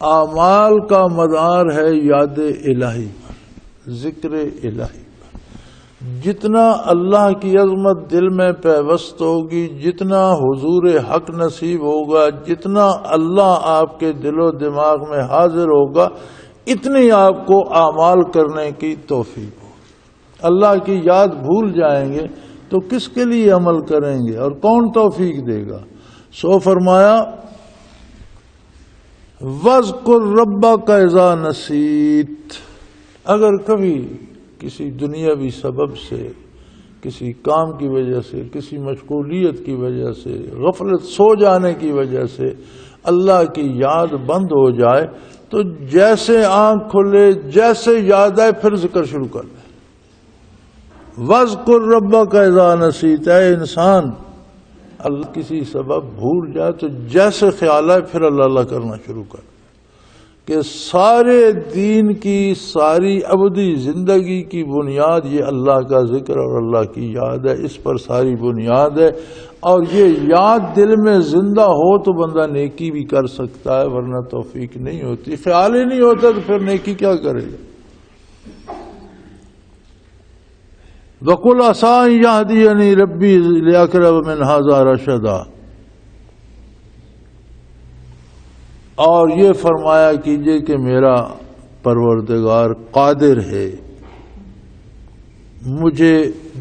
اعمال کا مدار ہے یاد الہی پر، ذکر الہی پر۔ جتنا اللہ کی عظمت دل میں پیوست ہوگی، جتنا حضور حق نصیب ہوگا، جتنا اللہ آپ کے دل و دماغ میں حاضر ہوگا، اتنی آپ کو اعمال کرنے کی توفیق ہوگی۔ اللہ کی یاد بھول جائیں گے تو کس کے لیے عمل کریں گے اور کون توفیق دے گا؟ سو فرمایا وَاذْكُرْ رَبَّكَ إِذَا نَسِيتَ، اگر کبھی کسی دنیاوی سبب سے، کسی کام کی وجہ سے، کسی مشغولیت کی وجہ سے، غفلت سو جانے کی وجہ سے اللہ کی یاد بند ہو جائے تو جیسے آنکھ کھلے، جیسے یاد آئے پھر ذکر شروع کر دے۔ وَاذْكُرْ رَبَّكَ إِذَا نَسِيتَ، اے انسان اللہ کسی سبب بھول جائے تو جیسے خیال آئے پھر اللہ کرنا شروع کر دے۔ کہ سارے دین کی، ساری ابدی زندگی کی بنیاد یہ اللہ کا ذکر اور اللہ کی یاد ہے، اس پر ساری بنیاد ہے۔ اور یہ یاد دل میں زندہ ہو تو بندہ نیکی بھی کر سکتا ہے، ورنہ توفیق نہیں ہوتی۔ خیال ہی نہیں ہوتا تو پھر نیکی کیا کرے گا؟ وَقُلْ عَسَىٰ أَن يَهْدِيَنِي رَبِّي لِأَقْرَبَ مِنْ هَٰذَا رَشَدًا، اور یہ فرمایا کیجئے کہ میرا پروردگار قادر ہے مجھے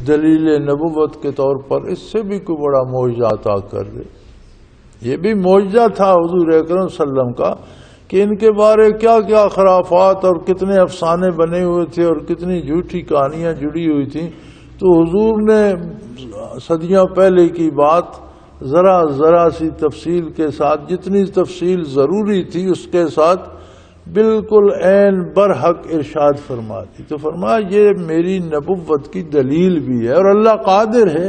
دلیل نبوت کے طور پر اس سے بھی کوئی بڑا معجزہ عطا کر دے۔ یہ بھی معجزہ تھا حضور اکرم صلی اللہ علیہ وسلم کا کہ ان کے بارے کیا کیا خرافات اور کتنے افسانے بنے ہوئے تھے اور کتنی جھوٹی کہانیاں جڑی ہوئی تھیں، تو حضور نے صدیوں پہلے کی بات ذرا سی تفصیل کے ساتھ، جتنی تفصیل ضروری تھی اس کے ساتھ بالکل عین برحق ارشاد فرما دی۔ تو فرمایا یہ میری نبوت کی دلیل بھی ہے، اور اللہ قادر ہے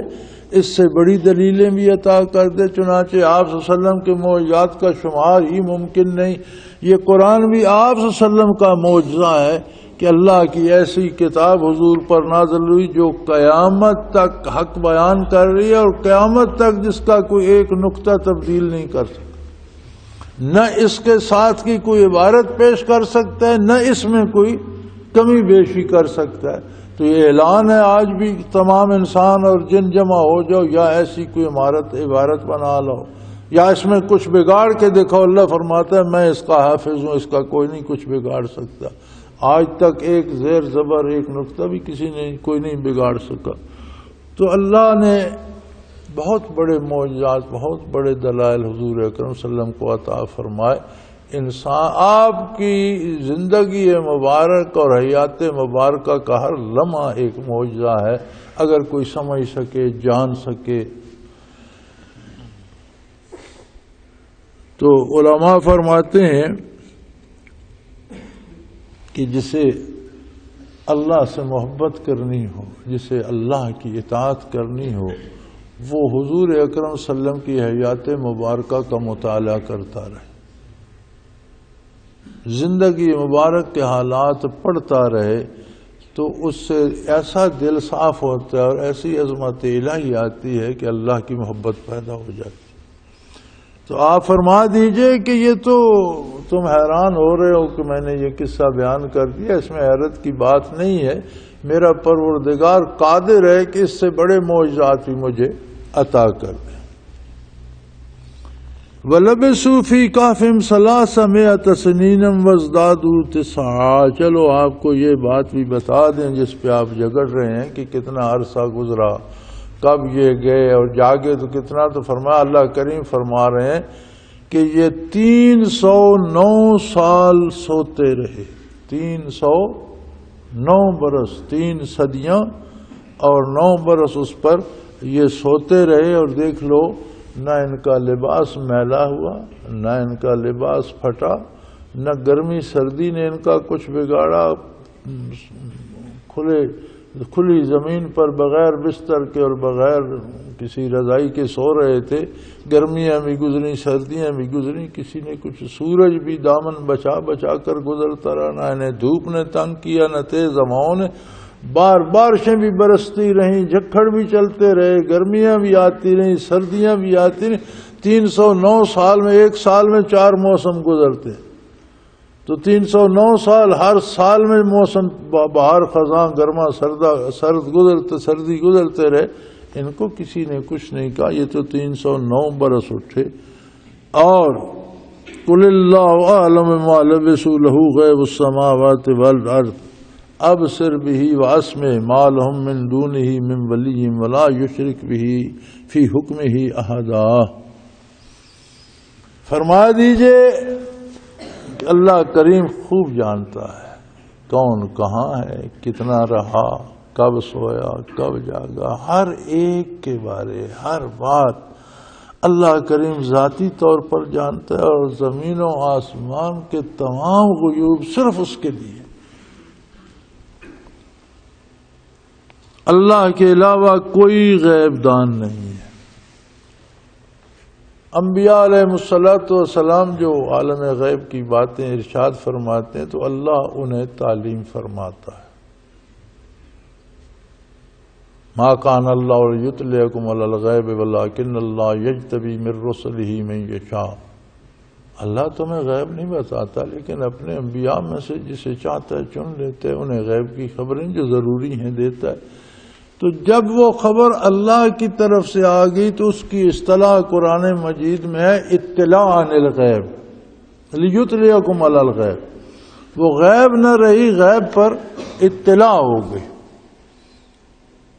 اس سے بڑی دلیلیں بھی عطا کر دے۔ چنانچہ آپ صلی اللہ علیہ وسلم کے معجزات کا شمار ہی ممکن نہیں، یہ قرآن بھی آپ صلی اللہ علیہ وسلم کا معجزہ ہے کہ اللہ کی ایسی کتاب حضور پر نازل ہوئی جو قیامت تک حق بیان کر رہی ہے، اور قیامت تک جس کا کوئی ایک نقطہ تبدیل نہیں کر سکتا، نہ اس کے ساتھ کی کوئی عبارت پیش کر سکتا ہے، نہ اس میں کوئی کمی بیشی کر سکتا ہے۔ تو یہ اعلان ہے آج بھی تمام انسان اور جن جمع ہو جاؤ، یا ایسی کوئی عبارت بنا لو، یا اس میں کچھ بگاڑ کے دیکھو۔ اللہ فرماتا ہے میں اس کا حافظ ہوں، اس کا کوئی نہیں کچھ بگاڑ سکتا۔ آج تک ایک زیر زبر ایک نقطہ بھی کوئی نہیں بگاڑ سکا۔ تو اللہ نے بہت بڑے معجزات، بہت بڑے دلائل حضور اکرم صلی اللہ علیہ وسلم کو عطا فرمائے۔ انسان آپ کی زندگی مبارک اور حیات مبارکہ کا ہر لمحہ ایک معجزہ ہے، اگر کوئی سمجھ سکے، جان سکے۔ تو علماء فرماتے ہیں کہ جسے اللہ سے محبت کرنی ہو، جسے اللہ کی اطاعت کرنی ہو، وہ حضور اکرم صلی اللہ علیہ وسلم کی حیات مبارکہ کا مطالعہ کرتا رہے، زندگی مبارک کے حالات پڑھتا رہے، تو اس سے ایسا دل صاف ہوتا ہے اور ایسی عظمت الہی آتی ہے کہ اللہ کی محبت پیدا ہو جاتی ہے۔ تو آپ فرما دیجئے کہ یہ تو تم حیران ہو رہے ہو کہ میں نے یہ قصہ بیان کر دیا، اس میں حیرت کی بات نہیں ہے، میرا پروردگار قادر ہے کہ اس سے بڑے معجزات بھی مجھے عطا کر دیں۔ وَلَبِثُوا فِي كَهْفِهِمْ 300 سَنِينًا وَازْدَادُوا 9۔ چلو آپ کو یہ بات بھی بتا دیں جس پہ آپ جگڑ رہے ہیں کہ کتنا عرصہ گزرا، کب یہ گئے اور جاگے تو کتنا۔ تو فرمایا اللہ کریم فرما رہے ہیں کہ یہ 309 سال سوتے رہے، 309 برس، 3 صدیاں اور 9 برس اس پر یہ سوتے رہے۔ اور دیکھ لو نہ ان کا لباس میلا ہوا، نہ ان کا لباس پھٹا، نہ گرمی سردی نے ان کا کچھ بگاڑا، کھلی زمین پر بغیر بستر کے اور بغیر کسی رضائی کے سو رہے تھے۔ گرمیاں بھی گزری، سردیاں بھی گزری، کسی نے کچھ، سورج بھی دامن بچا بچا کر گزرتا رہا، نہ انہیں دھوپ نے تنگ کیا نہ تیز ہواؤں نے۔ بارشیں بھی برستی رہیں، جھکڑ بھی چلتے رہے، گرمیاں بھی آتی رہیں، سردیاں بھی آتی رہیں۔ 309 سال میں، ایک سال میں 4 موسم گزرتے، تو 309 سال، ہر سال میں موسم بہار خزاں گرما سردی گزرتے رہے، ان کو کسی نے کچھ نہیں کہا۔ یہ تو 309 برس اٹھے۔ اور قُلِ اللَّهُ أَعْلَمُ مَا لَبِثُوا لَهُ غَيْبُ السَّمَاوَاتِ وَالْأَرْضِ أَبْصِرْ بِهِ وَأَسْمِعْ مَا لَهُم مِّن دُونِهِ مِّن وَلِيٍّ وَلَا يُشْرِكْ بِهِ فِي حُكْمِهِ أَحَدًا۔ فرما دیجئے کہ اللہ کریم خوب جانتا ہے کون کہاں ہے، کتنا رہا، کب سویا، کب جاگا، ہر ایک کے بارے ہر بات اللہ کریم ذاتی طور پر جانتا ہے، اور زمین و آسمان کے تمام غیوب صرف اس کے لیے۔ اللہ کے علاوہ کوئی غیب دان نہیں ہے۔ انبیاء علیہ السلام جو عالم غیب کی باتیں ارشاد فرماتے ہیں تو اللہ انہیں تعلیم فرماتا ہے. ما کان اللہ لیطلعکم علی الغیب ولکن اللہ یجتبی من رسلہ من یشاء. اللہ تمہیں غیب نہیں بتاتا لیکن اپنے انبیاء میں سے جسے چاہتا ہے چن لیتے ہیں، انہیں غیب کی خبریں جو ضروری ہیں دیتا ہے. تو جب وہ خبر اللہ کی طرف سے آ گئی تو اس کی اصطلاح قرآن مجید میں ہے اطلاع عن الغیب لیطلعکم علی الغیب. وہ غیب نہ رہی، غیب پر اطلاع ہو گئی.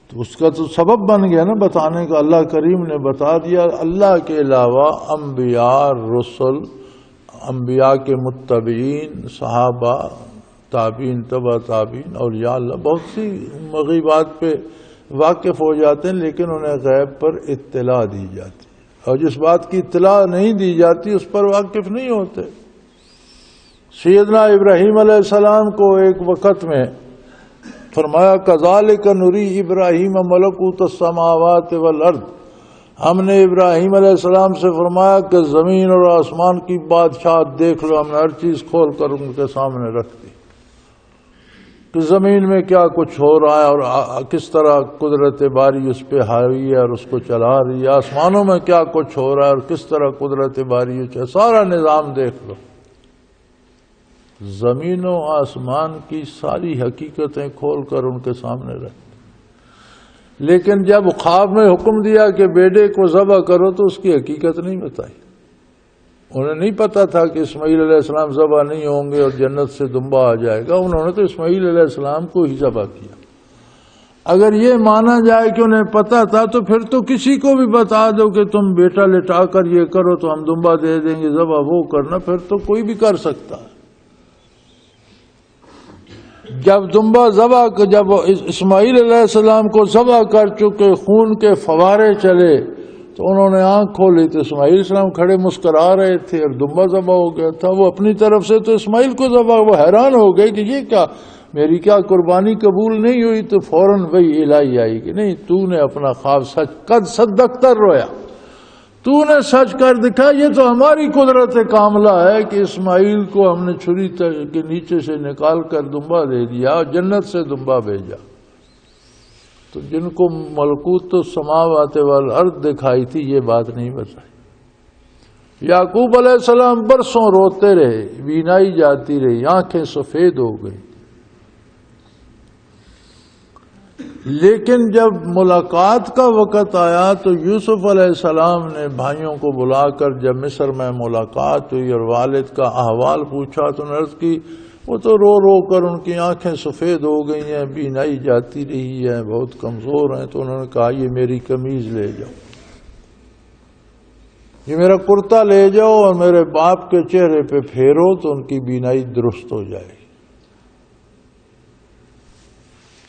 تو اس کا تو سبب بن گیا نا بتانے کا. اللہ کریم نے بتا دیا. اللہ کے علاوہ انبیاء، رسل، انبیاء کے متبعین، صحابہ، تابعین، تبع تابعین، اولیاء اللہ بہت سی مغیبات پہ واقف ہو جاتے ہیں لیکن انہیں غیب پر اطلاع دی جاتی ہے، اور جس بات کی اطلاع نہیں دی جاتی اس پر واقف نہیں ہوتے. سیدنا ابراہیم علیہ السلام کو ایک وقت میں فرمایا کذالک نری ابراہیم ملکوت السماوات والارض. ہم نے ابراہیم علیہ السلام سے فرمایا کہ زمین اور آسمان کی بادشاہت دیکھ لو. ہم نے ہر چیز کھول کر ان کے سامنے رکھ دی کہ زمین میں کیا کچھ ہو رہا ہے اور کس طرح قدرت باری اس پہ حاوی ہے اور اس کو چلا رہی ہے. آسمانوں میں کیا کچھ ہو رہا ہے اور کس طرح قدرت باری ہے، سارا نظام دیکھ لو. زمین و آسمان کی ساری حقیقتیں کھول کر ان کے سامنے رکھ. لیکن جب خواب میں حکم دیا کہ بیٹے کو ذبح کرو تو اس کی حقیقت نہیں بتائی. انہیں نہیں پتا تھا کہ اسماعیل علیہ السلام ذبح نہیں ہوں گے اور جنت سے دمبا آ جائے گا. انہوں نے تو اسماعیل علیہ السلام کو ہی ذبح کیا. اگر یہ مانا جائے کہ انہیں پتا تھا تو پھر تو کسی کو بھی بتا دو کہ تم بیٹا لٹا کر یہ کرو تو ہم دمبا دے دیں گے، ذبح وہ کرنا، پھر تو کوئی بھی کر سکتا ہے. جب دمبا ذبح، جب اسماعیل علیہ السلام کو ذبح کر چکے، خون کے فوارے چلے تو انہوں نے آنکھ کھولی تو اسماعیل علیہ السلام کھڑے مسکرا رہے تھے اور دمبا ذبح ہو گیا تھا. وہ اپنی طرف سے تو اسماعیل کو ذبح، وہ حیران ہو گئے کہ یہ کیا، میری کیا قربانی قبول نہیں ہوئی؟ تو فوراً وہی الہی آئی کہ نہیں، تو نے اپنا خواب سچ قد صدقت رویا، تو نے سچ کر دکھا. یہ تو ہماری قدرت کاملہ ہے کہ اسماعیل کو ہم نے چھری کے نیچے سے نکال کر دمبا دے دیا اور جنت سے دمبا بھیجا. تو جن کو ملکوت السماوات والارض دکھائی تھی یہ بات نہیں بتائی. یعقوب علیہ السلام برسوں روتے رہے، بینائی جاتی رہی، آنکھیں سفید ہو گئی. لیکن جب ملاقات کا وقت آیا تو یوسف علیہ السلام نے بھائیوں کو بلا کر جب مصر میں ملاقات ہوئی اور والد کا احوال پوچھا تو عرض کی، وہ تو رو رو کر ان کی آنکھیں سفید ہو گئی ہیں، بینائی جاتی رہی ہے، بہت کمزور ہیں. تو انہوں نے کہا یہ میری قمیض لے جاؤ، یہ میرا کرتا لے جاؤ اور میرے باپ کے چہرے پہ پھیرو تو ان کی بینائی درست ہو جائے گی.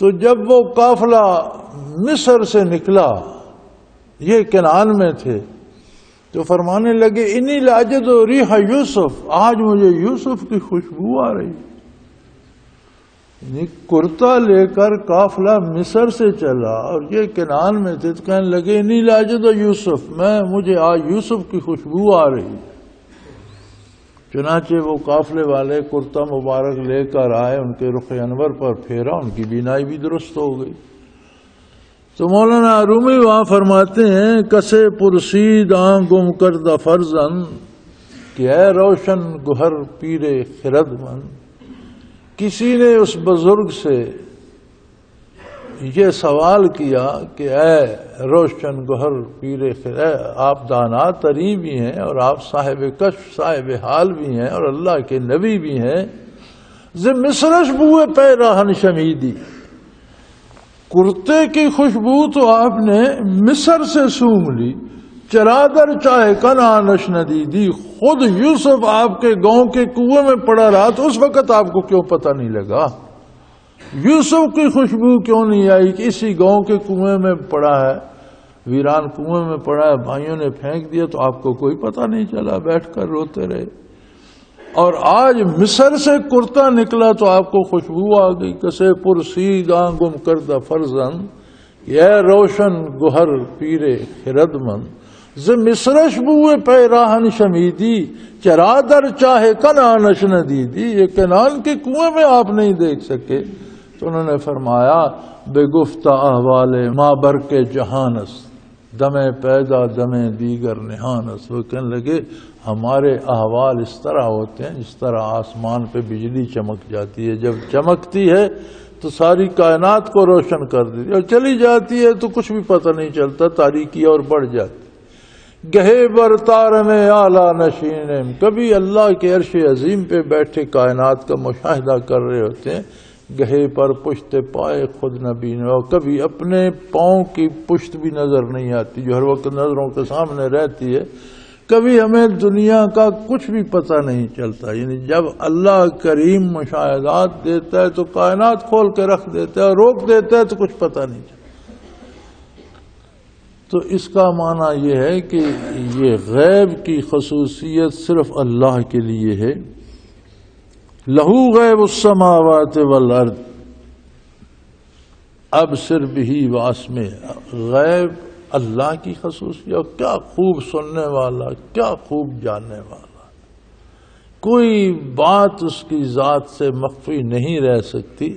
تو جب وہ قافلہ مصر سے نکلا، یہ کنعان میں تھے، تو فرمانے لگے انی لاجد ریح یوسف، آج مجھے یوسف کی خوشبو آ رہی. یعنی کرتا لے کر قافلہ مصر سے چلا اور یہ کنعان میں تھے تو کہنے لگے انی لاجد یوسف، مجھے آج یوسف کی خوشبو آ رہی. چنانچہ وہ قافلے والے کرتا مبارک لے کر آئے، ان کے رخ انور پر پھیرا، ان کی بینائی بھی درست ہو گئی. تو مولانا رومی وہاں فرماتے ہیں کسے پرسید آن گم کردہ فرزن کہ اے روشن گہر پیر خرد من. کسی نے اس بزرگ سے یہ سوال کیا کہ اے روشن گہر پیر خرد، آپ دانا تری بھی ہیں اور آپ صاحب کشف صاحب حال بھی ہیں اور اللہ کے نبی بھی ہیں، ز مصرش بوئے پیراہن شمیدی، کرتے کی خوشبو تو آپ نے مصر سے سونگ لی، چرادر چاہے کنانش ندیدی. خود یوسف آپ کے گاؤں کے کنویں میں پڑا رہا تو اس وقت آپ کو کیوں پتہ نہیں لگا؟ یوسف کی خوشبو کیوں نہیں آئی کہ اسی گاؤں کے کنویں میں پڑا ہے، ویران کنویں میں پڑا ہے، بھائیوں نے پھینک دیا تو آپ کو کوئی پتہ نہیں چلا، بیٹھ کر روتے رہے. اور آج مصر سے کرتا نکلا تو آپ کو خوشبو آ گئی. کسے پرسید آن گم کردہ فرزن اے روشن گہر پیر خرد من. ز مصرش بوئے پیراہن شمیدی چرا در چاہے کنانش ندیدی، یہ کنان کے کنویں میں آپ نہیں دیکھ سکے۔ تو انہوں نے فرمایا بے گفتہ احوال ما بر کے جہانس، دمے پیدا دمے دیگر نہانس۔ وہ کہنے لگے ہمارے احوال اس طرح ہوتے ہیں جس طرح آسمان پہ بجلی چمک جاتی ہے، جب چمکتی ہے تو ساری کائنات کو روشن کر دیتی ہے، اور چلی جاتی ہے تو کچھ بھی پتہ نہیں چلتا، تاریکی اور بڑھ جاتی۔ گہے برتار میں اعلیٰ نشین، کبھی اللہ کے عرش عظیم پہ بیٹھے کائنات کا مشاہدہ کر رہے ہوتے ہیں، گہے پر پشت پائے خود نبین، اور کبھی اپنے پاؤں کی پشت بھی نظر نہیں آتی جو ہر وقت نظروں کے سامنے رہتی ہے، کبھی ہمیں دنیا کا کچھ بھی پتہ نہیں چلتا۔ یعنی جب اللہ کریم مشاہدات دیتا ہے تو کائنات کھول کے رکھ دیتا ہے، اور روک دیتا ہے تو کچھ پتہ نہیں چلتا۔ تو اس کا معنی یہ ہے کہ یہ غیب کی خصوصیت صرف اللہ کے لیے ہے۔ لہو غیب السماوات والارض ابصر بہ واسمع، غیب اللہ کی خصوصیت، اور کیا خوب سننے والا، کیا خوب جاننے والا، کوئی بات اس کی ذات سے مخفی نہیں رہ سکتی۔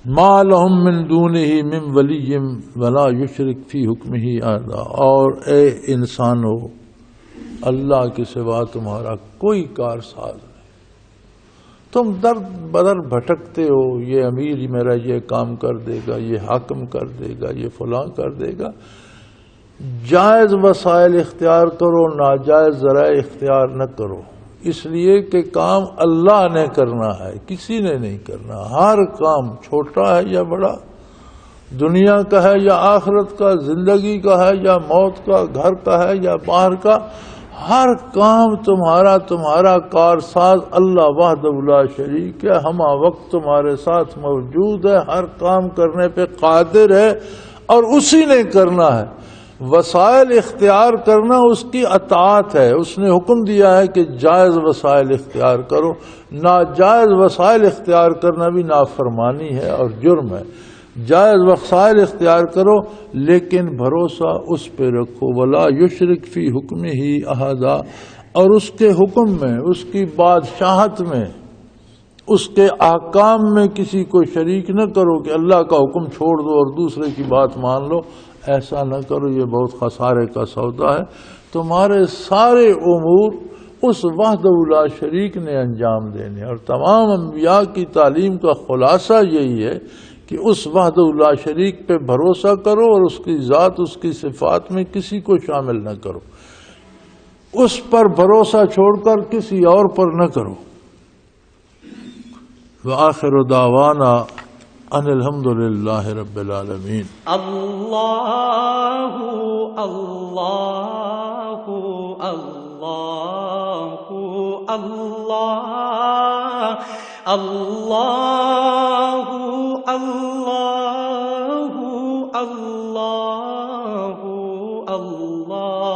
ما لہم من دونہ من ولی ولا یشرک فی حکمہ احدا، اور اے انسانو اللہ کے سوا تمہارا کوئی کارساز نہیں، تم در بدر بھٹکتے ہو، یہ امیر میرا یہ کام کر دے گا، یہ حاکم کر دے گا، یہ فلاں کر دے گا۔ جائز وسائل اختیار کرو، ناجائز ذرائع اختیار نہ کرو، اس لیے کہ کام اللہ نے کرنا ہے، کسی نے نہیں کرنا۔ ہر کام چھوٹا ہے یا بڑا، دنیا کا ہے یا آخرت کا، زندگی کا ہے یا موت کا، گھر کا ہے یا باہر کا، ہر کام تمہارا کارساز اللہ وحدہ لا شریک ہے، ہمہ وقت تمہارے ساتھ موجود ہے، ہر کام کرنے پہ قادر ہے، اور اسی نے کرنا ہے۔ وسائل اختیار کرنا اس کی اطاعت ہے، اس نے حکم دیا ہے کہ جائز وسائل اختیار کرو، ناجائز وسائل اختیار کرنا بھی نافرمانی ہے اور جرم ہے۔ جائز وسائل اختیار کرو لیکن بھروسہ اس پہ رکھو، ولا یشرک فی حکمہ احدا، اور اس کے حکم میں، اس کی بادشاہت میں، اس کے احکام میں کسی کو شریک نہ کرو کہ اللہ کا حکم چھوڑ دو اور دوسرے کی بات مان لو، ایسا نہ کرو، یہ بہت خسارے کا سودا ہے۔ تمہارے سارے امور اس وحدہ لا شریک نے انجام دینے، اور تمام انبیاء کی تعلیم کا خلاصہ یہی ہے کہ اس وحدہ لا شریک پہ بھروسہ کرو، اور اس کی ذات، اس کی صفات میں کسی کو شامل نہ کرو، اس پر بھروسہ چھوڑ کر کسی اور پر نہ کرو۔ وآخر دعوانا ان الحمد للہ رب العالمین۔ اللہ اللہ اللہ اللہ اللہ اللہ اللہ اللہ۔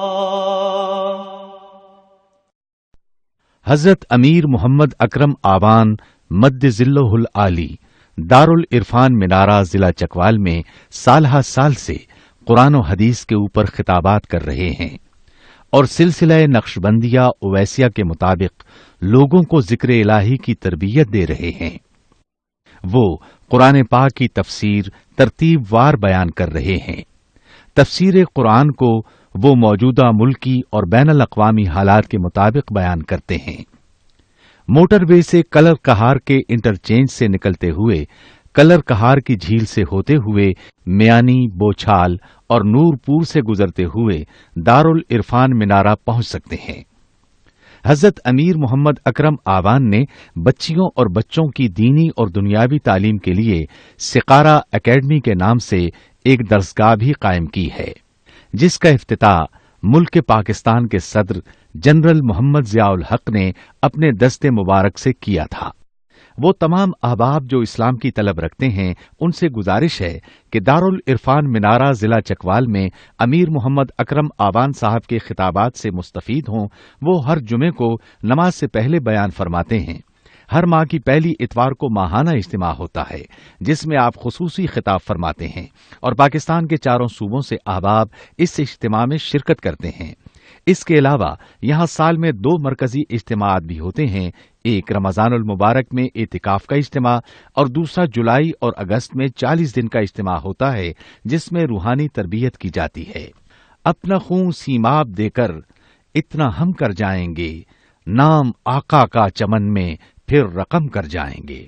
حضرت امیر محمد اکرم آوان مد ذلہ العالی دارالعرفان منارہ ضلع چکوال میں سالہ سال سے قرآن و حدیث کے اوپر خطابات کر رہے ہیں، اور سلسلہ نقشبندیہ اویسیہ کے مطابق لوگوں کو ذکر الہی کی تربیت دے رہے ہیں۔ وہ قرآن پاک کی تفسیر ترتیب وار بیان کر رہے ہیں۔ تفسیر قرآن کو وہ موجودہ ملکی اور بین الاقوامی حالات کے مطابق بیان کرتے ہیں۔ موٹر وے سے کلر کہار کے انٹرچینج سے نکلتے ہوئے، کلر کہار کی جھیل سے ہوتے ہوئے میانی، بوچھال اور نور پور سے گزرتے ہوئے دارالعرفان منارہ پہنچ سکتے ہیں۔ حضرت امیر محمد اکرم آوان نے بچیوں اور بچوں کی دینی اور دنیاوی تعلیم کے لیے سقارہ اکیڈمی کے نام سے ایک درسگاہ بھی قائم کی ہے، جس کا افتتاح ملک پاکستان کے صدر جنرل محمد ضیاء الحق نے اپنے دست مبارک سے کیا تھا۔ وہ تمام احباب جو اسلام کی طلب رکھتے ہیں ان سے گزارش ہے کہ دارالعرفان منارہ ضلع چکوال میں امیر محمد اکرم آوان صاحب کے خطابات سے مستفید ہوں۔ وہ ہر جمعے کو نماز سے پہلے بیان فرماتے ہیں۔ ہر ماہ کی پہلی اتوار کو ماہانہ اجتماع ہوتا ہے جس میں آپ خصوصی خطاب فرماتے ہیں اور پاکستان کے چاروں صوبوں سے احباب اس اجتماع میں شرکت کرتے ہیں۔ اس کے علاوہ یہاں سال میں 2 مرکزی اجتماعات بھی ہوتے ہیں، ایک رمضان المبارک میں اعتکاف کا اجتماع اور دوسرا جولائی اور اگست میں 40 دن کا اجتماع ہوتا ہے جس میں روحانی تربیت کی جاتی ہے۔ اپنا خون سیماب دے کر اتنا ہم کر جائیں گے، نام آقا کا چمن میں پھر رقم کر جائیں گے۔